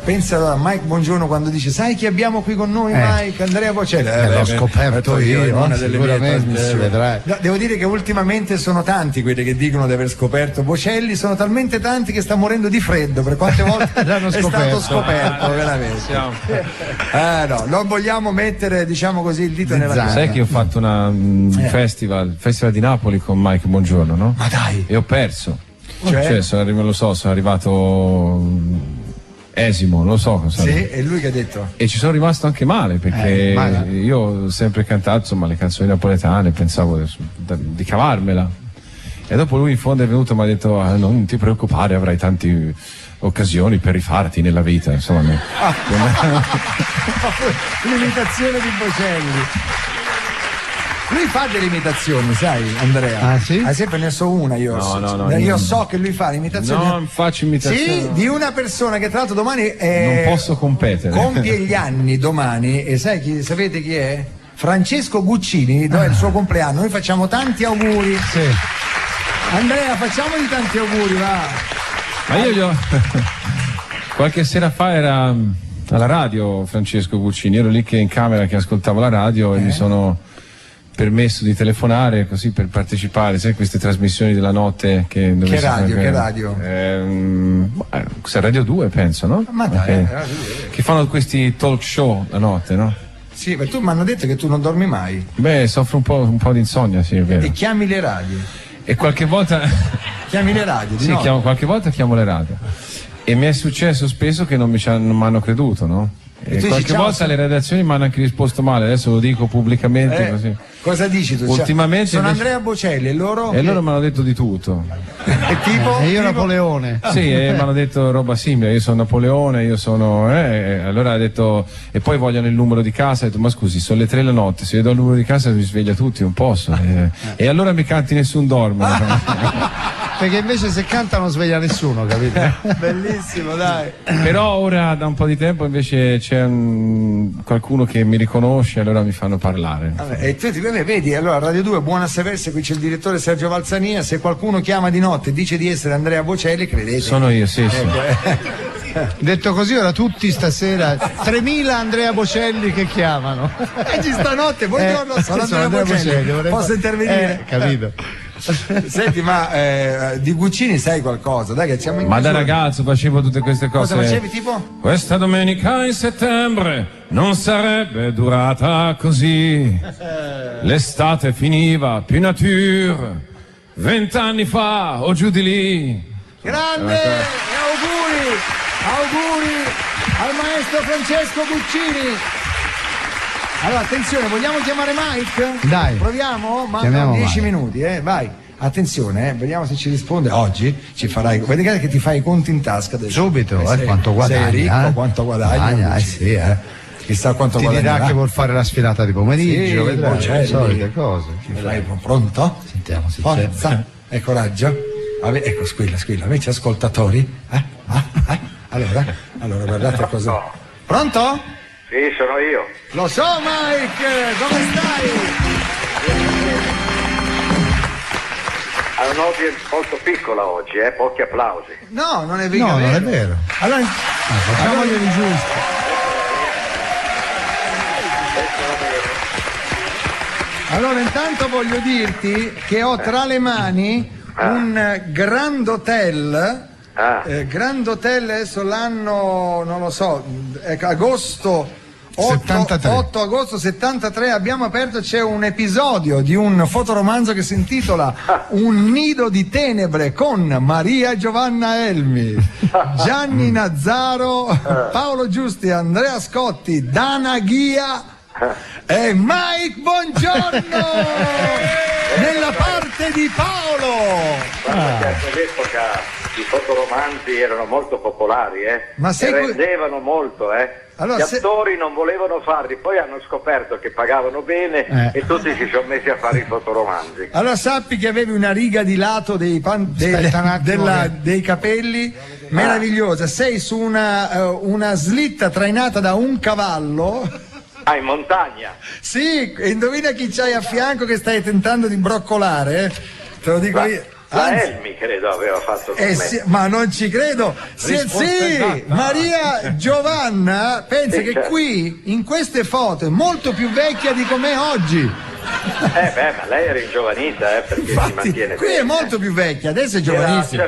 Pensa a Mike Buongiorno quando dice sai chi abbiamo qui con noi Mike? Andrea Bocelli. L'ho scoperto io, in una delle mie trasmissioni. Vedrai. No, devo dire che ultimamente sono tanti quelli che dicono di aver scoperto Bocelli, sono talmente tanti che sta morendo di freddo per quante volte è stato scoperto veramente. No, non vogliamo mettere, diciamo così, il dito nella piaga. Sai che ho fatto un festival di Napoli con Mike Buongiorno, no? Ma dai! E ho perso. Cioè? Sono arrivato esimo, non lo so cosa. Sì, e lui che ha detto? E ci sono rimasto anche male perché io ho sempre cantato insomma le canzoni napoletane, pensavo di cavarmela. E dopo lui in fondo è venuto e mi ha detto non ti preoccupare, avrai tante occasioni per rifarti nella vita, insomma. L'imitazione di Bocelli. Lui fa delle imitazioni, sai, Andrea? Ah, sì? Ad esempio ne so una io. No, io so che lui fa l'imitazione. Non faccio imitazioni. Sì, di una persona che tra l'altro domani non posso competere. Compie gli anni domani e sapete chi è? Francesco Guccini, è il suo compleanno. Noi facciamo tanti auguri. Sì. Andrea, facciamogli tanti auguri, va. Ma io qualche sera fa era alla radio Francesco Guccini, ero lì che in camera che ascoltavo la radio e mi sono permesso di telefonare così per partecipare, sai, queste trasmissioni della notte che radio? Radio 2 penso, no? Ma dai, che fanno questi talk show la notte, no? Sì, ma tu mi hanno detto che tu non dormi mai. Beh, soffro un po' di insonnia, sì, è vero. E chiami le radio. E qualche volta chiami le radio, sì, qualche volta chiamo le radio. E mi è successo spesso che non mi hanno creduto, no? E qualche volta le redazioni mi hanno anche risposto male, adesso lo dico pubblicamente così. Cosa dici tu? Ultimamente sono Andrea Bocelli e loro? E loro mi hanno detto di tutto. E tipo? E io Napoleone. Sì, mi hanno detto roba simile, io sono Napoleone, io sono. Allora ha detto. E poi vogliono il numero di casa, ho detto, ma scusi, sono le 3 la notte, se io do il numero di casa mi sveglia tutti, non posso. E allora mi canti Nessun dorme. Perché invece se canta non sveglia nessuno, capito? Bellissimo, dai. Però ora da un po' di tempo invece c'è qualcuno che mi riconosce, allora mi fanno parlare. E tu vedi, allora Radio 2 buona a sapersi, qui c'è il direttore Sergio Valsania, se qualcuno chiama di notte e dice di essere Andrea Bocelli, credete. Sono io, sì. Detto così, ora tutti stasera 3.000 Andrea Bocelli che chiamano. E ci stanotte, buongiorno, sono Andrea Bocelli. Posso intervenire? Capito. Senti, ma di Guccini sai qualcosa? Dai, che siamo in Ma da ragazzo facevo tutte queste cose. Cosa facevi tipo? Questa domenica in settembre non sarebbe durata così. L'estate finiva più nature. 20 anni fa o giù di lì. Grande! E auguri al maestro Francesco Guccini. Allora, attenzione, vogliamo chiamare Mike? Dai. Proviamo? Mancano 10 minuti, vai. Attenzione, vediamo se ci risponde. Oggi ci farai. Vedete che ti fai i conti in tasca adesso. Subito, quanto guadagni. Sei ricco, quanto guadagni. Sì, Chissà quanto ti guadagnerà. dirà che vuol fare la sfilata di pomeriggio, vedrai, le solite cose. Pronto? Sentiamo se Forza e coraggio. Ecco, squilla, amici ascoltatori. Allora, guardate cosa. Pronto? Sì, sono io. Lo so, Mike, come stai? Hai un'audience molto piccola oggi, pochi applausi. No, non è vero. No, non è vero. Allora, facciamoglieli giusto. Allora, intanto voglio dirti che ho tra le mani un Grand Hotel. Grand Hotel, adesso l'anno, non lo so, agosto 8 agosto 73 abbiamo aperto, c'è un episodio di un fotoromanzo che si intitola Un nido di tenebre con Maria Giovanna Elmi, Gianni Nazzaro, Paolo Giusti, Andrea Scotti, Dana Ghia e Mike Buongiorno nella parte di Paolo. All'epoca i fotoromanzi erano molto popolari, Ma e rendevano molto, Allora, gli attori non volevano farli, poi hanno scoperto che pagavano bene e tutti si sono messi a fare i fotoromanzi. Allora sappi che avevi una riga di lato dei capelli meravigliosa, sei su una slitta trainata da un cavallo. In montagna? Sì, e indovina chi c'hai a fianco che stai tentando di broccolare? Te lo dico io. La Elmi credo aveva fatto con me. Sì, ma non ci credo. Sì, Maria Giovanna, pensa che certo. qui in queste foto è molto più vecchia di com'è oggi. Ma lei era ingiovanita, perché si mantiene qui bene. è molto più vecchia, adesso è giovanissima.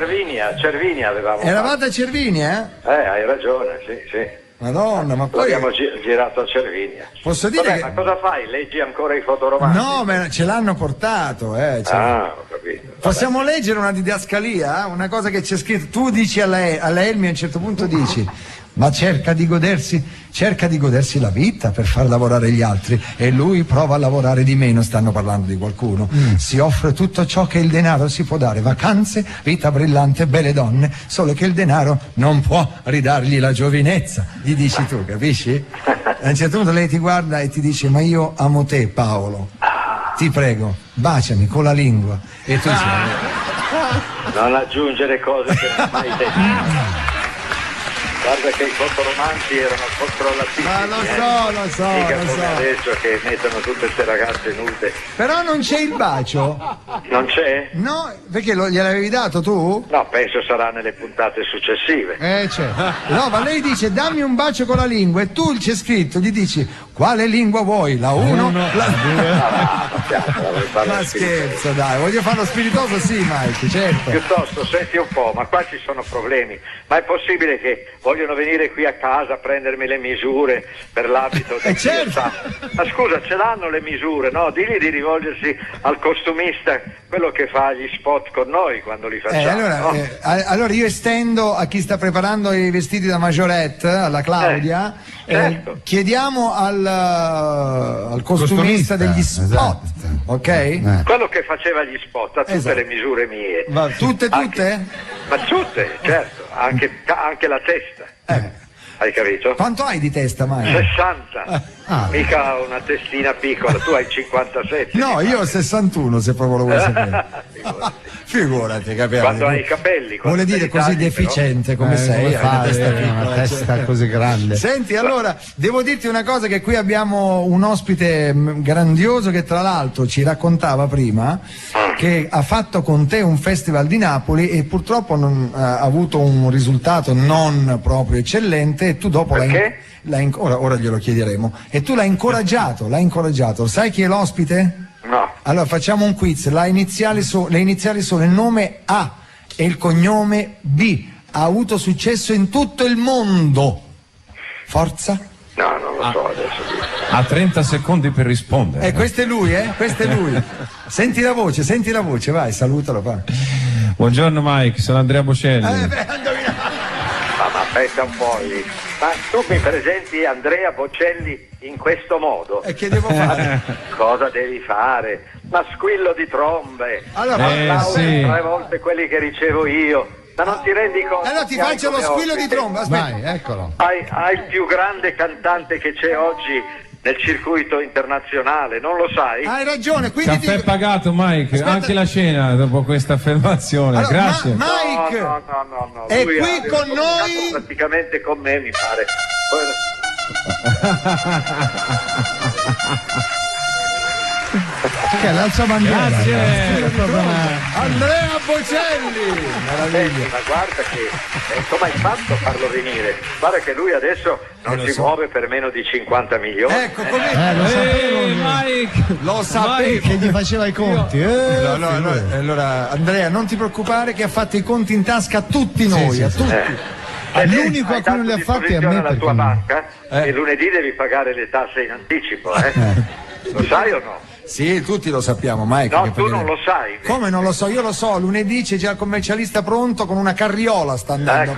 Cervinia avevamo Eravate a Cervinia? hai ragione, sì. Madonna, ma poi l'abbiamo girato a Cervinia. Posso dire ma cosa fai? Leggi ancora i fotoromanzi? No, ma ce l'hanno portato, ho capito. Possiamo leggere una didascalia, una cosa che c'è scritto. Tu dici alla Elmi a un certo punto dici: ma cerca di godersi la vita per far lavorare gli altri, e lui prova a lavorare di meno. Stanno parlando di qualcuno. Si offre tutto ciò che il denaro si può dare: vacanze, vita brillante, belle donne, solo che il denaro non può ridargli la giovinezza, gli dici tu, capisci? A un certo punto lei ti guarda e ti dice: ma io amo te, Paolo, ti prego, baciami con la lingua. E tu dici: non aggiungere cose che non hai mai detto. Guarda che i fotoromanzi erano controllatissimi. Ma lo so. Adesso che mettono tutte queste ragazze nude. Però non c'è il bacio? Non c'è? No, perché gliel'avevi dato tu? No, penso sarà nelle puntate successive. C'è. No, ma lei dice: dammi un bacio con la lingua, e tu c'è scritto, gli dici: quale lingua vuoi? La 1, la 2. Ma scherzo, dai, voglio farlo spiritoso, sì, Mike, certo. Piuttosto, senti un po', ma qua ci sono problemi. Ma è possibile che vogliono venire qui a casa a prendermi le misure per l'abito del certo. Ma scusa, ce l'hanno le misure, no? Digli di rivolgersi al costumista, quello che fa gli spot con noi quando li facciamo. Allora io estendo a chi sta preparando i vestiti da Majorette, alla Claudia, certo. Chiediamo al costumista degli spot, esatto. Ok? Quello che faceva gli spot ha tutte le misure mie. Tutte? Ma tutte, certo, anche la testa. Hai capito? Quanto hai di testa, Mario? 60. Mica una testina piccola, tu hai 57. No, io ho 61, se proprio lo vuoi sapere. Figurati, capiamo. Quando hai i capelli. Vuole dire così deficiente come sei, una testa così grande. Senti, allora, devo dirti una cosa, che qui abbiamo un ospite grandioso che tra l'altro ci raccontava prima che ha fatto con te un festival di Napoli e purtroppo non ha avuto un risultato non proprio eccellente, e tu dopo ora glielo chiederemo, e tu l'hai incoraggiato. Sai chi è l'ospite? No. Allora facciamo un quiz. Le iniziali sono il nome A e il cognome B. Ha avuto successo in tutto il mondo. Forza? No, non lo so adesso. Ha 30 secondi per rispondere. Questo è lui, Questo è lui. Senti la voce, vai, salutalo, va. Buongiorno Mike, sono Andrea Bocelli. Ma aspetta un po'. Ma tu mi presenti Andrea Bocelli in questo modo? E che devo fare? Cosa devi fare? Ma squillo di trombe. Allora, sì. 3 volte quelli che ricevo io. Ma non ti rendi conto? Allora ti faccio lo squillo di tromba, aspetta. Vai, eccolo. Hai il più grande cantante che c'è oggi nel circuito internazionale, non lo sai? Hai ragione, quindi Caffè pagato, Mike. Aspetta. Anche la cena dopo questa affermazione. Allora, grazie. Mike no. è Lui qui con noi praticamente con me, mi pare. Che è l'alza bandiera. Grazie. Andrea Bocelli. Meraviglia. Ma guarda che come hai fatto a farlo venire? Guarda che lui adesso non si muove per meno di 50 milioni. Ecco, come Mike. lo sapevo che gli faceva i conti. Allora Andrea, non ti preoccupare che ha fatto i conti in tasca a tutti noi, a tutti. L'unico a cui non li ha fatti è a me, la tua banca e lunedì devi pagare le tasse in anticipo, Lo sai o no? Sì, tutti lo sappiamo, Mike. No, tu non lo sai. Come non lo so? Io lo so, lunedì c'è già il commercialista pronto con una carriola, sta andando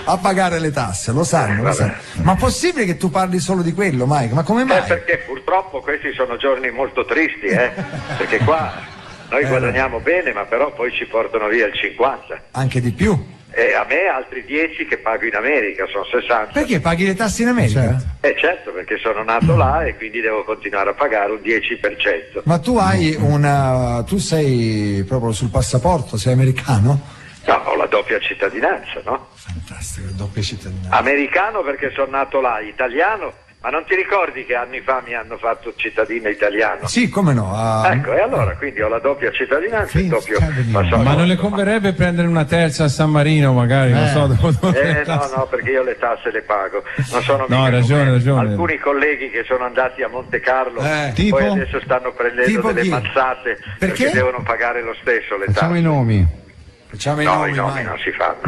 a pagare le tasse, lo sanno. Ma possibile che tu parli solo di quello, Mike? Ma come mai? Perché purtroppo questi sono giorni molto tristi, perché qua noi guadagniamo bene, ma però poi ci portano via il 50. Anche di più. E a me altri 10 che pago in America, sono 60. Perché paghi le tasse in America? Certo, perché sono nato là e quindi devo continuare a pagare un 10%. Ma tu hai tu sei proprio sul passaporto, sei americano? No, ho la doppia cittadinanza, no? Fantastico, doppia cittadinanza. Americano perché sono nato là, italiano, Ma non ti ricordi che anni fa mi hanno fatto cittadino italiano? Sì, come no. Ecco, e allora quindi ho la doppia cittadinanza e il doppio passaporto. Ma non le converrebbe prendere una terza a San Marino, magari, non so dove. No, perché io le tasse le pago. Non sono no, mica ragione. alcuni colleghi che sono andati a Monte Carlo, tipo? poi adesso stanno prendendo delle chi? mazzate perché devono pagare lo stesso le tasse. Facciamo i nomi. I nomi non si fanno.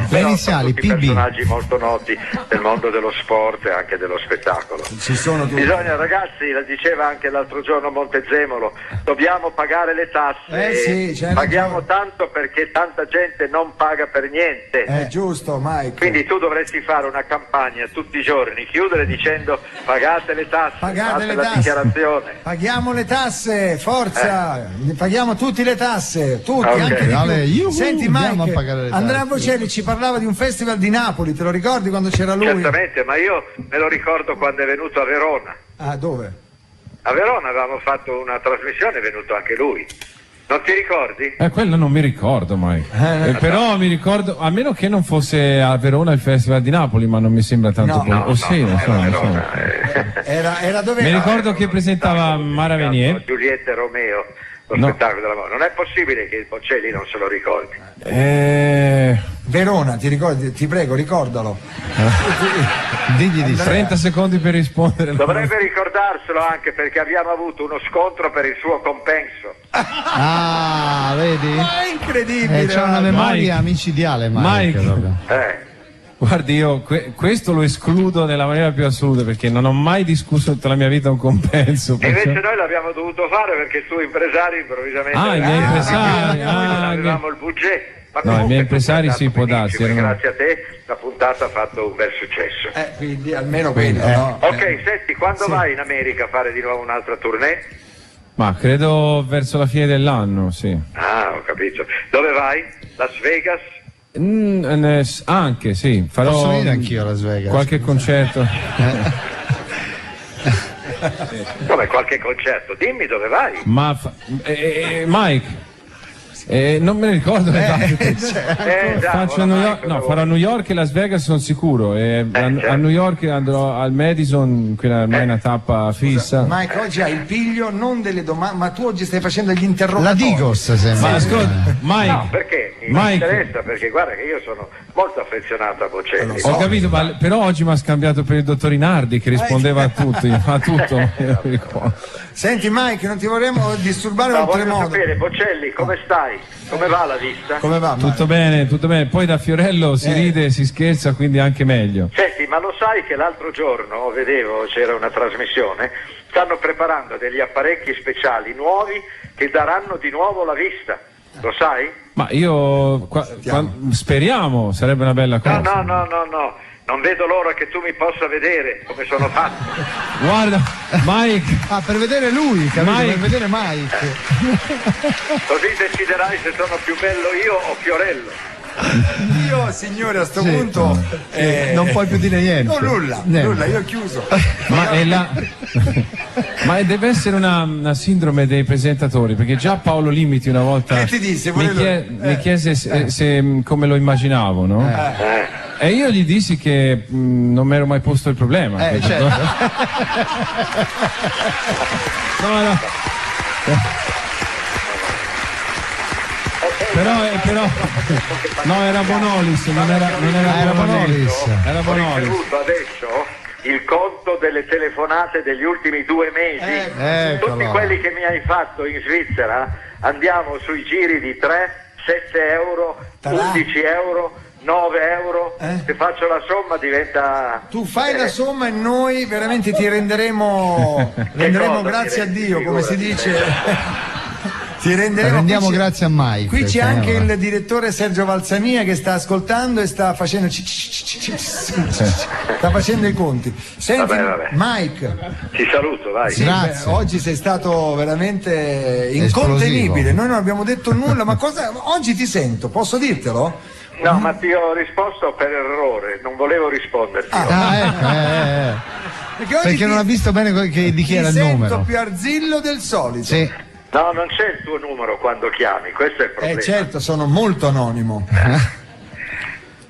Le iniziali, sono tutti PB. personaggi molto noti del mondo dello sport e anche dello spettacolo. Ci sono tutti. Bisogna, ragazzi, lo diceva anche l'altro giorno Montezemolo, dobbiamo pagare le tasse. Sì, c'è paghiamo tanto perché tanta gente non paga per niente. È giusto, Mike. Quindi tu dovresti fare una campagna tutti i giorni, chiudere dicendo pagate le tasse, Pagate le la tasse. dichiarazione. Paghiamo le tasse, forza! Paghiamo tutti le tasse, tutti, Ok. anche di più. Senti andiamo a Mike, pagare le tasse. Andrea Bocelli ci parlava di un festival di Napoli, te lo ricordi quando c'era lui? Certamente, ma io me lo ricordo quando è venuto a Verona. Ah, dove? A Verona avevamo fatto una trasmissione, è venuto anche lui. Non ti ricordi? Quello non mi ricordo mai. Però mi ricordo, a meno che non fosse a Verona il Festival di Napoli, ma non mi sembra tanto. Era dove? Mi ricordo che presentava Mara Venier. Giulietta e Romeo, lo spettacolo dell'amore. Non è possibile che il Bocelli non se lo ricordi. Verona, ti ricordi? Ti prego, ricordalo. Digli di 30 secondi per rispondere. Dovrebbe ricordarselo anche perché abbiamo avuto uno scontro per il suo compenso. Ah, vedi? Ma è incredibile. C'ha una memoria micidiale, Mike. Guardi, io questo lo escludo nella maniera più assoluta perché non ho mai discusso tutta la mia vita un compenso. E invece noi l'abbiamo dovuto fare perché il tuo impresario improvvisamente i miei impresari, noi non avevamo il budget. Ma no, i miei impresari sì, può darsi. Grazie a te la puntata ha fatto un bel successo. Quindi almeno quello, no? Ok, senti, quando vai in America a fare di nuovo un'altra tournée? Ma credo verso la fine dell'anno, sì. Ah, ho capito. Dove vai? Las Vegas? Anche sì, farò. Posso venire anch'io a Las Vegas? Qualche concerto. Come qualche concerto? Dimmi dove vai. Ma Mike. Non me ne ricordo le date. Faccio a New York, farò a New York e Las Vegas, sono sicuro. A New York andrò al Madison, quella ormai è una tappa fissa. Mike, oggi hai il piglio non delle domande, ma tu oggi stai facendo gli interrogatori. La Digos sembra. Ma ascolta, Mike. No, perché mi interessa, perché guarda che io sono molto affezionato a Bocelli. Ho capito, però oggi mi ha scambiato per il dottor Inardi che rispondeva a tutti, a tutto. Senti Mike, non ti vorremmo disturbare oltremodo. Voglio sapere, Bocelli, come stai? Come va la vista? Come va? Tutto bene, tutto bene. Poi da Fiorello si ride, si scherza, quindi anche meglio. Senti, ma lo sai che l'altro giorno, vedevo, c'era una trasmissione, stanno preparando degli apparecchi speciali nuovi che daranno di nuovo la vista. Lo sai? Ma io speriamo, sarebbe una bella cosa. No. Non vedo l'ora che tu mi possa vedere come sono fatto. Guarda, Mike. Per vedere lui, capito? Mike. Per vedere Mike. Così deciderai se sono più bello io o Fiorello. Io, signore, a sto punto non puoi più dire niente. No, nulla, io ho chiuso. Ma deve essere una sindrome dei presentatori, perché già Paolo Limiti una volta ti disse, mi chiese se come lo immaginavo, no? E io gli dissi che non mi ero mai posto il problema. Certo. No. Però no, era Bonolis, non era Bonolis. Era Ho Bonolis. ricevuto adesso il conto delle telefonate degli ultimi 2 mesi. Tutti quelli che mi hai fatto in Svizzera andiamo sui giri di 3, 7 euro, 11 euro, 9 euro. Se faccio la somma diventa. Tu fai la somma e noi veramente ti renderemo grazie a Dio, come si dice. Ti rendiamo grazie a Mike. Qui c'è anche il direttore Sergio Valsamia che sta ascoltando e sta facendo sta facendo i conti. Senti, vabbè. Mike, Ti saluto, vai. sì, Grazie. oggi sei stato veramente incontenibile. Noi non abbiamo detto nulla, ma oggi ti sento, posso dirtelo? No, ma ti ho risposto per errore, non volevo risponderti. Perché non ha visto bene di chi era il numero. Ti sento più arzillo del solito. Sì. No, non c'è il tuo numero quando chiami, questo è il problema. Certo, sono molto anonimo.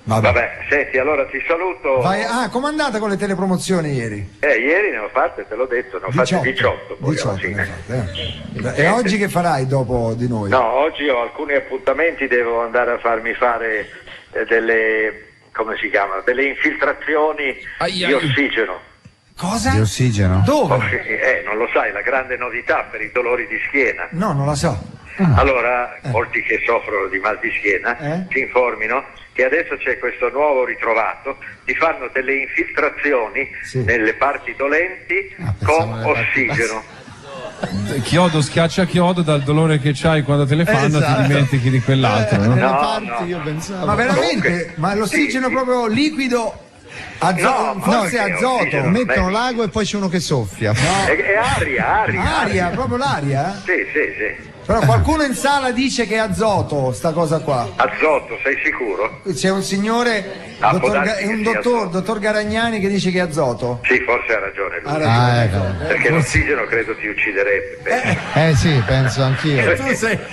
Vabbè, senti, allora ti saluto. Vai, com'è andata con le telepromozioni ieri? Ieri ne ho fatte, te l'ho detto, ne ho fatte 18 poi 18 alla fine. E oggi che farai dopo di noi? No, oggi ho alcuni appuntamenti, devo andare a farmi fare delle, come si chiamano, delle infiltrazioni di ossigeno. Cosa? Di ossigeno? Dove? Non lo sai, la grande novità per i dolori di schiena. No, non la so. Allora, molti che soffrono di mal di schiena si informino che adesso c'è questo nuovo ritrovato, ti fanno delle infiltrazioni nelle parti dolenti con ossigeno. Chiodo schiaccia chiodo dal dolore che c'hai quando te le fanno, ti dimentichi di quell'altro. No? Io pensavo. Ma veramente? Ma l'ossigeno proprio liquido? Forse azoto. Mettono l'ago e poi c'è uno che soffia. È aria. Proprio l'aria? Sì. Però qualcuno in sala dice che è azoto sta cosa qua. Azoto, sei sicuro? C'è un signore, dottor Garagnani, che dice che è azoto. Sì, forse ha ragione lui. Perché l'ossigeno credo ti ucciderebbe. Sì, penso anch'io.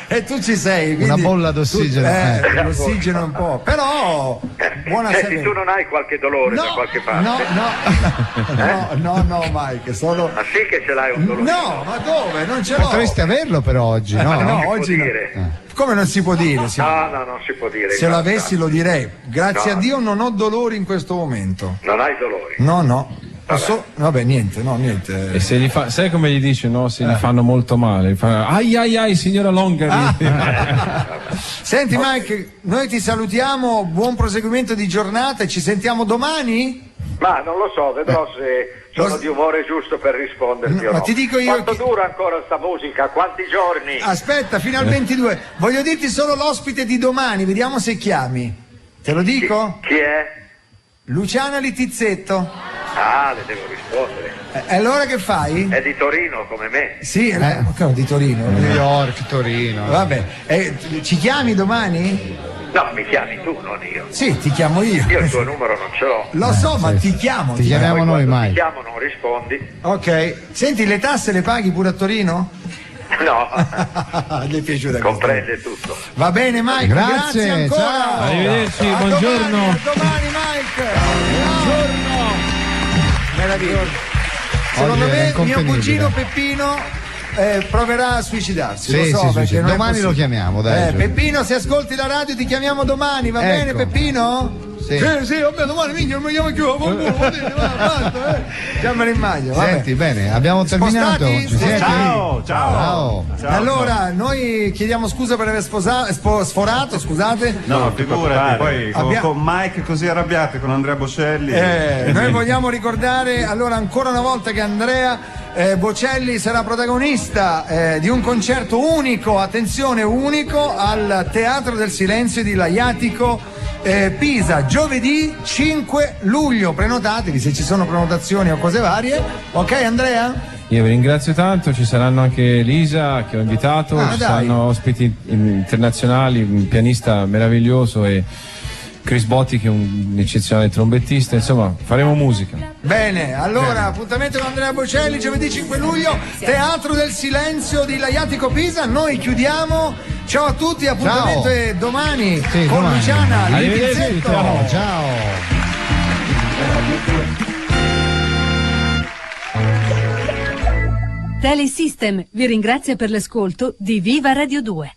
E tu ci sei. Una bolla d'ossigeno. L'ossigeno un po'. Però buona Senti, tu non hai qualche dolore da qualche parte? No, Mike, solo. Ma sì che ce l'hai un dolore? No, ma dove? Non ce l'ho. Potresti averlo però oggi. No, oggi no. Come non si può dire? No, non si può dire. Se l'avessi lo direi. Grazie a Dio non ho dolori in questo momento. Non hai dolori? No. Vabbè, niente. E se gli sai come gli dice, no? Se gli fanno molto male, ai, signora Longari. Senti Mike, noi ti salutiamo, buon proseguimento di giornata e ci sentiamo domani? Ma non lo so, vedrò se sono di umore giusto per risponderti o no. Ti dico io. Quanto dura ancora sta musica? Quanti giorni? Aspetta, fino al 22. Voglio dirti solo l'ospite di domani, vediamo se chiami. Te lo dico? Chi è? Luciana Littizzetto. Le devo rispondere. E allora che fai? È di Torino come me. Sì, di Torino. New York, Torino. Vabbè, ci chiami domani? No, mi chiami tu, non io. Sì, ti chiamo io. Io il tuo numero non ce l'ho. Lo so, ma ti chiamo. Ti chiamiamo noi, Mike. Ti chiamo, non rispondi. Ok. Senti, le tasse le paghi pure a Torino? No. Le è piaciuta. Comprende tutto. Va bene, Mike. Grazie ancora. Ciao. Arrivederci, buongiorno. A domani, Mike. Buongiorno. Meraviglioso. Secondo me mio cugino Peppino proverà a suicidarsi. Sì, lo so, sì. Domani lo chiamiamo, dai. Peppino, se ascolti la radio ti chiamiamo domani, va bene Peppino? Sì, vabbè, domani minchia, non mi chiamo più, già me ne immagino. Senti, bene, abbiamo terminato. Ciao. Allora, noi chiediamo scusa per aver sforato, scusate. No, figurati, poi con Mike così arrabbiati, con Andrea Bocelli. Noi vogliamo ricordare allora ancora una volta che Andrea Bocelli sarà protagonista di un concerto unico, attenzione, unico, al Teatro del Silenzio di Laiatico Pisa, giovedì 5 luglio. Prenotatevi se ci sono prenotazioni o cose varie. Ok, Andrea? Io vi ringrazio tanto, ci saranno anche Lisa che ho invitato, ci saranno ospiti internazionali, un pianista meraviglioso e Chris Botti che è un eccezionale trombettista, insomma faremo musica. Bene, allora appuntamento con Andrea Bocelli giovedì 5 luglio, Teatro del Silenzio di Laiatico Pisa. Noi chiudiamo. Ciao a tutti, appuntamento è domani con domani. Luciana Littizzetto. Ciao. Telesystem vi ringrazia per l'ascolto di Viva Radio 2.